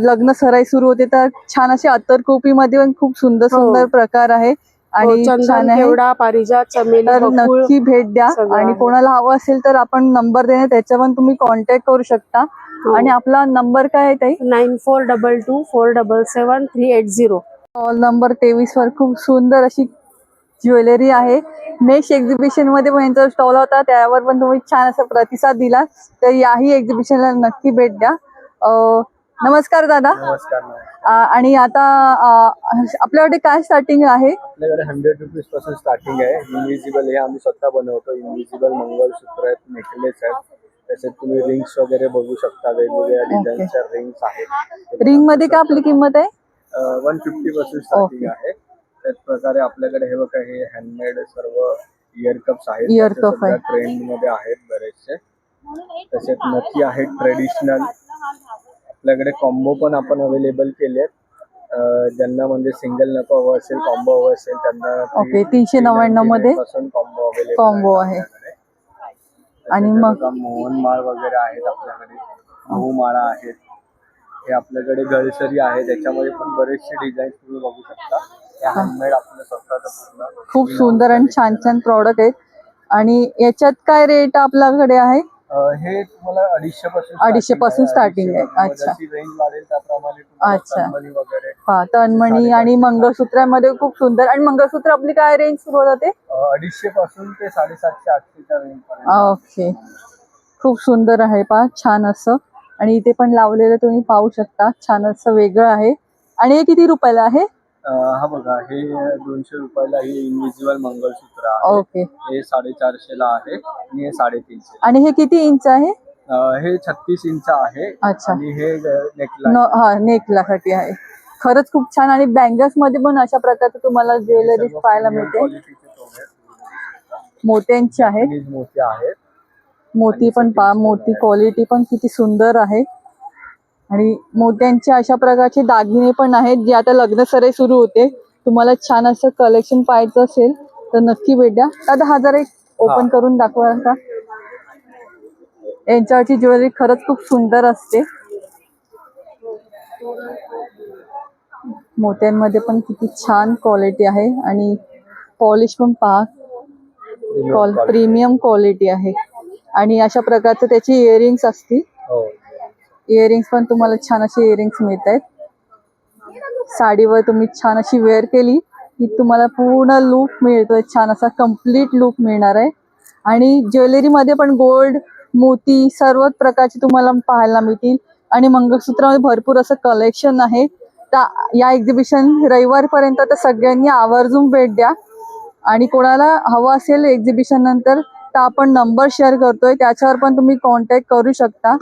लग्न सराई सुरू होते तर छान असे अत्तरकोपीमध्ये पण खूप सुंदर सुंदर प्रकार आहे आणि छान चंदन, आहे. केवडा, पारिजात, चमेली, तर बकुळ नक्की भेट द्या सगळं आणि आहे. कोणाला हवं असेल तर आपण नंबर देणे त्याच्यावर तुम्ही कॉन्टॅक्ट करू शकता. आणि आपला नंबर काय आहे ताई? 9422477380. स्टॉल नंबर 23 वर खूप सुंदर अशी ज्वेलरी आहे. नेक्स्ट एक्झिबिशन मध्ये पण यांचा स्टॉल होता, त्यावर पण तुम्ही छान असा प्रतिसाद दिला. तर याही एक्झिबिशनला नक्की भेट द्या. नमस्कार दादा. नमस्कार. आणि आता आपल्याकडे काय स्टार्टिंग आहे? आपल्याकडे 100 रुपीज पासून स्टार्टिंग आहे. इनविजिबल हे आम्ही स्वतः बनवतो. इनविजिबल मंगळसूत्र आहेत, नेकलेस आहेत. तसेच तुम्ही रिंग्स वगैरे बघू शकता. वेगवेगळ्या डिझाईनच्या रिंग्स आहेत. रिंग मध्ये काय आपली किंमत आहे? 150 पासून स्टार्टिंग आहे. त्याच प्रकारे आपल्याकडे हे बघा, हे हँडमेड सर्व इयर कप्स आहेत. इयर कप आहे. ट्रेंड मध्ये आहेत बरेचसे. तसेच नथी आहेत ट्रेडिशनल. आपल्याकडे कॉम्बो पण आपण अवेलेबल केले आहेत. ज्यांना म्हणजे सिंगल नको हवं असेल, कॉम्बो हवं असेल त्यांना ओके. 399 मध्ये कॉम्बो अवेलेबल कॉम्बो आहे. आणि मग मोहनमाळ वगैरे आहेत आपल्याकडे. माळा आहेत. हे आपल्याकडे गळसरी आहे, त्याच्यामध्ये पण बरेचसे डिझाईन तुम्ही बघू शकता. हे हँडमेड आपलं स्वतःचं खूप सुंदर आणि छान छान प्रॉडक्ट आहेत. आणि याच्यात काय रेट आपल्याकडे आहे? हे तुम्हाला 250 पासून स्टार्टिंग आहे. अच्छा रेंज वाढेल त्याप्रमाणे अच्छा. वगैरे. हा, तन्मणी आणि मंगळसूत्रामध्ये खूप सुंदर. आणि मंगळसूत्र आपली काय रेंज सुरू होते? 250 पासून ते 750-800च्या रेंज पर्यंत. ओके. खूप सुंदर आहे पहा, छान असं. आणि इथे पण लावलेलं तुम्ही पाहू शकता, छान असं वेगळं आहे. आणि हे किती रुपयाला आहे? हा बघा, हे 200 रुपयाला हे इनविजिबल मंगळसूत्र आहे. ओके. हे 450 ला आहे आणि हे 350. आणि हे किती इंच आहे? हे 36 इंच आहे. अच्छा. आणि हे नेकला हा, नेकला साठी आहे. खरंच खूप छान. आणि बँगल्स मध्ये पण अशा प्रकारचं तुम्हाला ज्वेलरी पाहायला मिळते. मोत्यांची आहेत. मोती आहेत. मोती पण पहा, मोती क्वालिटी पण किती सुंदर आहे. आणि मोत्यांचे अशा प्रकारचे दागिने पण आहेत, जे आता लग्न सराई सुरू होते. तुम्हाला छान असं कलेक्शन पाहायचं असेल तर नक्की भेट द्या. दादा हा जरा एक ओपन करून दाखवा का? यांच्यावरची ज्वेलरी खरंच खूप सुंदर असते. मोत्यांमध्ये पण किती छान क्वालिटी आहे. आणि पॉलिश पण पहा, प्रीमियम क्वालिटी आहे. आणि अशा प्रकारचं त्याची इयरिंग्स असतील. इयरिंग्स पण तुम्हाला छान असे इयरिंग्स मिळत आहेत. साडीवर तुम्ही छान अशी वेअर केली की तुम्हाला पूर्ण लुक मिळतोय, छान असा कम्प्लीट लुक मिळणार आहे. आणि ज्वेलरीमध्ये पण गोल्ड, मोती सर्व प्रकारचे तुम्हाला पाहायला मिळतील. आणि मंगळसूत्रामध्ये भरपूर असं कलेक्शन आहे. तर या एक्झिबिशन रविवारपर्यंत तर सगळ्यांनी आवर्जून भेट द्या. आणि कोणाला हवं असेल एक्झिबिशन नंतर तर आपण नंबर शेअर करतोय, त्याच्यावर पण तुम्ही कॉन्टॅक्ट करू शकता.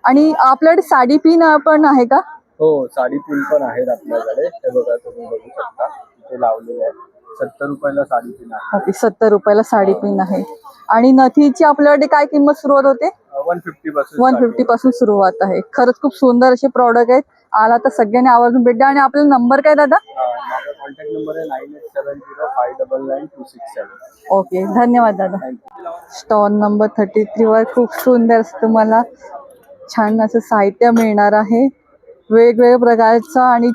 आणि आपल्याकडे साडी पिन पण आहे का? हो, साडी पिन पण आहेत आपल्याकडे. हे बघा, तुम्ही बघू शकता इथे लावलेले आहे. 70 रुपयाला साडी पिन आहे. ओके, 70 रुपयाला साडी पिन आहे. आणि नथीची आपल्याकडे काय किंमत सुरुवात होते? 150 पासून सुरुवात आहे. खरंच खूप सुंदर असे प्रॉडक्ट आहेत. आला तर सगळ्यांनी आवर्जून भेट द्या. आणि आपला नंबर काय दादा? माझा कॉन्टॅक्ट नंबर आहे 9870599267. ओके, धन्यवाद दादा. स्टॉल नंबर 33 वर खूप सुंदर तुम्हाला छान असं साहित्य मिळणार आहे. वेगवेगळ्या प्रकारचं आणि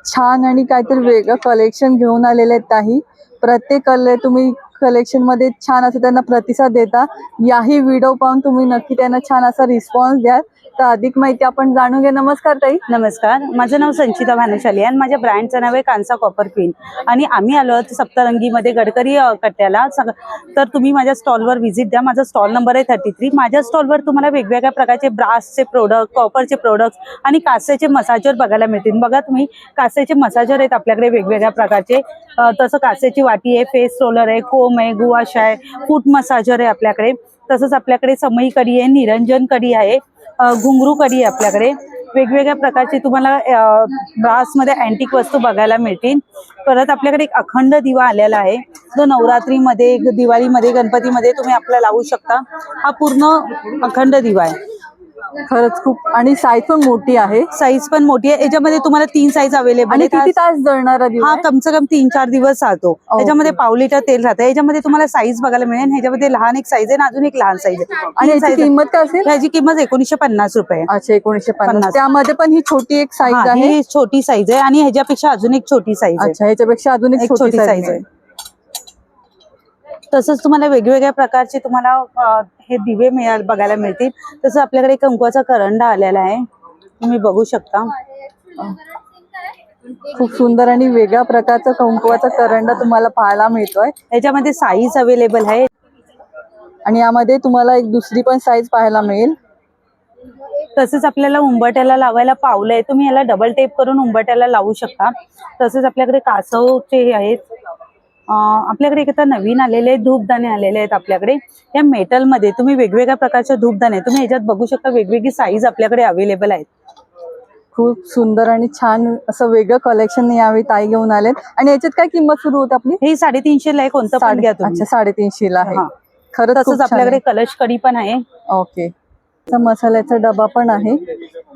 छान आणि काहीतरी वेगळं कलेक्शन घेऊन आलेले आहेत. काही प्रत्येक तुम्ही कलेक्शन मध्ये छान असं त्यांना प्रतिसाद देता. याही व्हिडिओ पाहून तुम्ही नक्की त्यांना छान असा रिस्पॉन्स द्या. तर अधिक माहिती आपण जाणून घ्या. नमस्कार ताई. नमस्कार, माझं नाव संचिता भानुशाली आणि माझ्या ब्रँडचं नाव आहे कांसा कॉपर क्वीन. आणि आम्ही आलो आहोत सप्तरंगीमध्ये गडकरी कट्ट्याला. तर तुम्ही माझ्या स्टॉलवर व्हिजिट द्या. माझा स्टॉल नंबर आहे 33. माझ्या स्टॉलवर तुम्हाला वेगवेगळ्या प्रकारचे ब्रासचे प्रोडक्ट, कॉपरचे प्रोडक्ट्स आणि काचेचे मसाजर बघायला मिळतील. बघा तुम्ही, काचेचे मसाजर आहेत आपल्याकडे वेगवेगळ्या प्रकारचे. तसं काचेची वाटी आहे, फेस रोलर आहे, कोम आहे, गुवाश आहे, फूट मसाजर आहे आपल्याकडे. तसंच आपल्याकडे समई कढी आहे, निरंजन कढी आहे, घुंगरू कढी आहे आपल्याकडे. वेगवेगळ्या प्रकारचे तुम्हाला ब्रासमध्ये अँटिक वस्तू बघायला मिळतील. परत आपल्याकडे एक अखंड दिवा आलेला आहे, जो नवरात्रीमध्ये, दिवाळीमध्ये, गणपतीमध्ये तुम्ही आपल्याला लावू शकता. हा पूर्ण अखंड दिवा आहे. खरंच खूप, आणि साईज पण मोठी आहे. साईज पण मोठी आहे. याच्यामध्ये तुम्हाला 3 साईज अवेलेबल आणि आहेत. किती तास जळणारा दिवा हा आहे? कम से कम 3-4 दिवस चालतो. याच्यामध्ये पाव लिटर तेल राहतं. याच्यामध्ये तुम्हाला साईज बघायला मिळेल. ह्याच्यामध्ये लहान एक साईज आहे आणि अजून एक लहान साईज आहे. आणि याची किंमत काय असेल? ह्याची किंमत 1950 रुपये. अच्छा, 1950. त्यामध्ये पण ही छोटी एक साईज हा, आहे. ही छोटी साईज आहे आणि ह्याच्यापेक्षा अजून एक छोटी साईज आहे. अच्छा, ह्याच्यापेक्षा अजून एक छोटी साईज आहे. तसंच तुम्हाला वेगवेगळ्या प्रकारचे तुम्हाला हे दिवे बघायला मिळतील. तसं आपल्याकडे कंकवाचा करंडा आलेला आहे, तुम्ही बघू शकता. खूप सुंदर आणि वेगळ्या प्रकारचा कुंकवाचा करंडा तुम्हाला पाहायला मिळतोय. याच्यामध्ये साईज अवेलेबल आहे आणि यामध्ये तुम्हाला एक दुसरी पण साईज पाहायला मिळेल. तसेच आपल्याला उंबरठ्याला लावायला पावलं आहे, तुम्ही याला डबल टेप करून उंबरठ्याला लावू शकता. तसेच आपल्याकडे कासवचे हे आहेत. आपल्याकडे आता नवीन आलेले धूपदाणे आलेले आहेत आपल्याकडे. या मेटलमध्ये तुम्ही वेगवेगळ्या प्रकारचे धूपदाणे तुम्ही याच्यात बघू शकता. वेगवेगळी साईज आपल्याकडे अवेलेबल आहेत. खूप सुंदर आणि छान असं वेगळं कलेक्शन यावेळी ताई घेऊन आलेत. आणि याच्यात काय किंमत सुरू होते आपली? हे 350 ला आहे, कोणतं पण घ्या तुम्ही. अच्छा, 350 ला आहे. खरंच तसंच आपल्याकडे कलश कढी पण आहे. ओके. मसाल्याचा डबा पण आहे.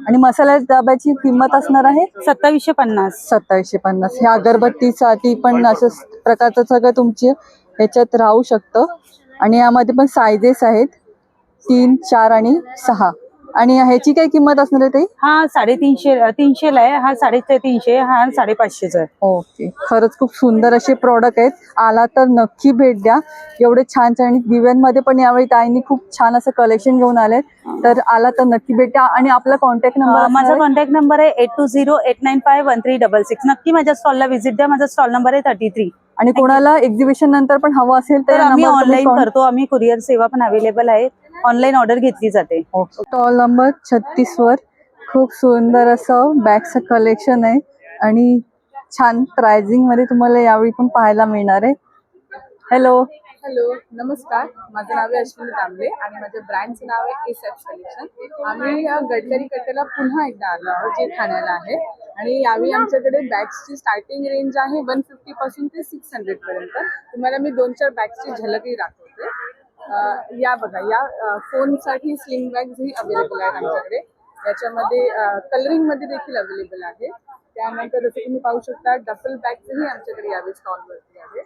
आणि मसाल्याच्या डब्याची किंमत असणार आहे 2750. 2750. ह्या अगरबत्तीसाठी पण असं प्रकारचं सगळं तुमचे ह्याच्यात राहू शकतं. आणि यामध्ये पण सायझेस आहेत 3, 4 आणि 6. आणि ह्याची काय किंमत असणार आहे ताई? हा 350 ला आहे. हा 350, हा 550 आहे. ओके. खरंच खूप सुंदर असे प्रॉडक्ट आहेत. आला तर नक्की भेट द्या. एवढे छान छान. आणि दिव्यांमध्ये पण यावेळी ताईंनी खूप छान असं कलेक्शन घेऊन आले. तर आला तर नक्की भेट द्या. आणि आपला कॉन्टॅक्ट नंबर? माझा कॉन्टॅक्ट नंबर आहे 8208951366. नक्की माझ्या स्टॉलला व्हिजिट द्या. माझा स्टॉल नंबर आहे 33. आणि कोणाला एक्झिबिशन नंतर पण हवं असेल तर आम्ही ऑनलाईन करतो. आम्ही कुरिअर सेवा पण अवेलेबल आहे. ऑनलाईन ऑर्डर घेतली जाते. स्टॉल नंबर 36 वर खूप सुंदर असं बॅगचं कलेक्शन आहे. आणि छान प्राइसिंग मध्ये तुम्हाला यावेळी पण पाहायला मिळणार आहे. हॅलो. हॅलो, नमस्कार. माझं नाव आहे अश्विनी तांबे आणि माझ्या ब्रँडचं नाव आहे एसएफ कलेक्शन. आम्ही गडकरी कट्ट्याला पुन्हा एकदा आलो आहोत, जे ठाण्याला आहे. आणि यावेळी आमच्याकडे बॅग्सची स्टार्टिंग रेंज आहे 150 पासून ते 600 पर्यंत. तुम्हाला मी 2-4 बॅग्सची झलकही दाखवते. या बघा, या फोनसाठी स्लिंग बॅग्स ही अवेलेबल आहेत आमच्याकडे. याच्यामध्ये कलरिंग मध्ये देखील अवेलेबल आहे. त्यानंतर जसं तुम्ही पाहू शकता डफल बॅग्सही आमच्याकडे यावेळी स्टॉलवरती आहे.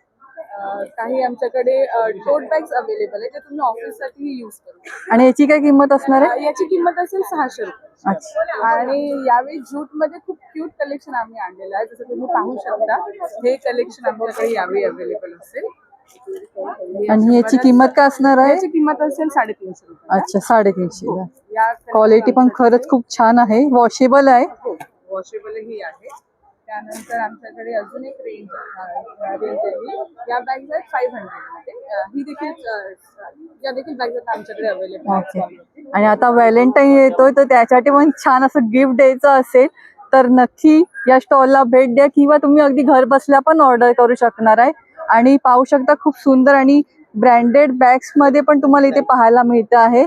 काही आमच्याकडे टोट बॅग्स अवेलेबल आहे, जे तुम्ही ऑफिससाठीही यूज करू शकता. आणि याची काय किंमत असणार आहे? याची किंमत असेल 600 रुपये. अच्छा. आणि यावेळी ज्यूट मध्ये खूप क्यूट कलेक्शन आम्ही आणलेलं आहे. जसं तुम्ही पाहू शकता, हे कलेक्शन आमच्याकडे यावेळी अवेलेबल असेल. आणि याची किंमत काय असणार आहे? याची किंमत असेल 350 रुपये. अच्छा, 350 ला. क्वालिटी पण खरंच खूप छान आहे. वॉशेबल आहे. वॉशेबलही आहे. त्यानंतर आमच्याकडे अजून एक रेंज आहे. या बॅग्स आहेत 500 मध्ये. ही देखील या देखील बॅग्स आमच्याकडे अवेलेबल ओके. आणि आता व्हॅलेंटाईन येतोय, तर त्यासाठी पण छान असं गिफ्ट द्यायचं असेल तर नक्की या स्टॉलला भेट द्या. किंवा तुम्ही अगदी घर बसल्या पण ऑर्डर करू शकणार आहे. आणि पाहू शकता खूप सुंदर आणि ब्रँडेड बॅग्स मध्ये पण तुम्हाला इथे पाहायला मिळत आहे.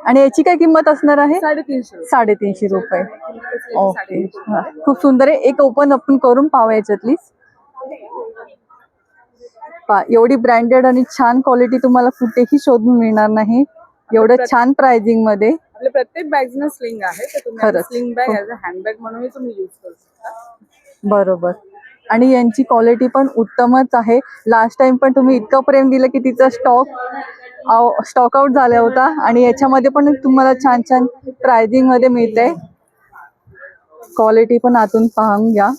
आणि याची काय किंमत असणार आहे? 350 रुपये. ओके. खूप सुंदर आहे. एक ओपन आपण करून पाहू याच्यातलीच. एवढी ब्रँडेड आणि छान क्वालिटी तुम्हाला कुठेही शोधून मिळणार नाही. एवढं छान प्राइसिंग मध्ये. आपल्या प्रत्येक बॅग्सना स्लिंग आहे, तर तुम्ही sling bag as a handbag म्हणूनही तुम्ही यूज करू शकता. बरोबर. आणि यांची क्वालिटी पण उत्तमच आहे. लास्ट टाइम पण तुम्ही इतकं प्रेम दिलं की तिचा स्टॉक आउट झाला होता. आणि याच्यामध्ये पण तुम्हाला छान छान प्राइसिंग मध्ये मिळते. क्वालिटी पण आतून पाहून घ्या,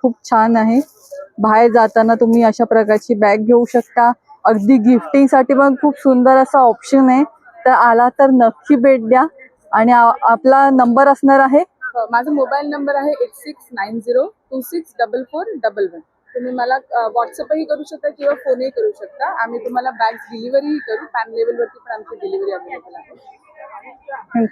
खूप छान आहे. बाहेर जाताना तुम्ही अशा प्रकारची बॅग घेऊ शकता. अगदी गिफ्टिंग साठी पण खूप सुंदर असा ऑप्शन आहे. तर आला तर नक्की भेट द्या. आणि आपला नंबर असणार आहे? माझा मोबाईल नंबर आहे 8690264411. तुम्ही मला व्हॉट्सअपही करू शकता किंवा फोनही करू शकता. आम्ही तुम्हाला बॅग्स डिलिव्हरीही करू. पॅन लेवलवरती पण आमची डिलिव्हरी अवेलेबल आहे.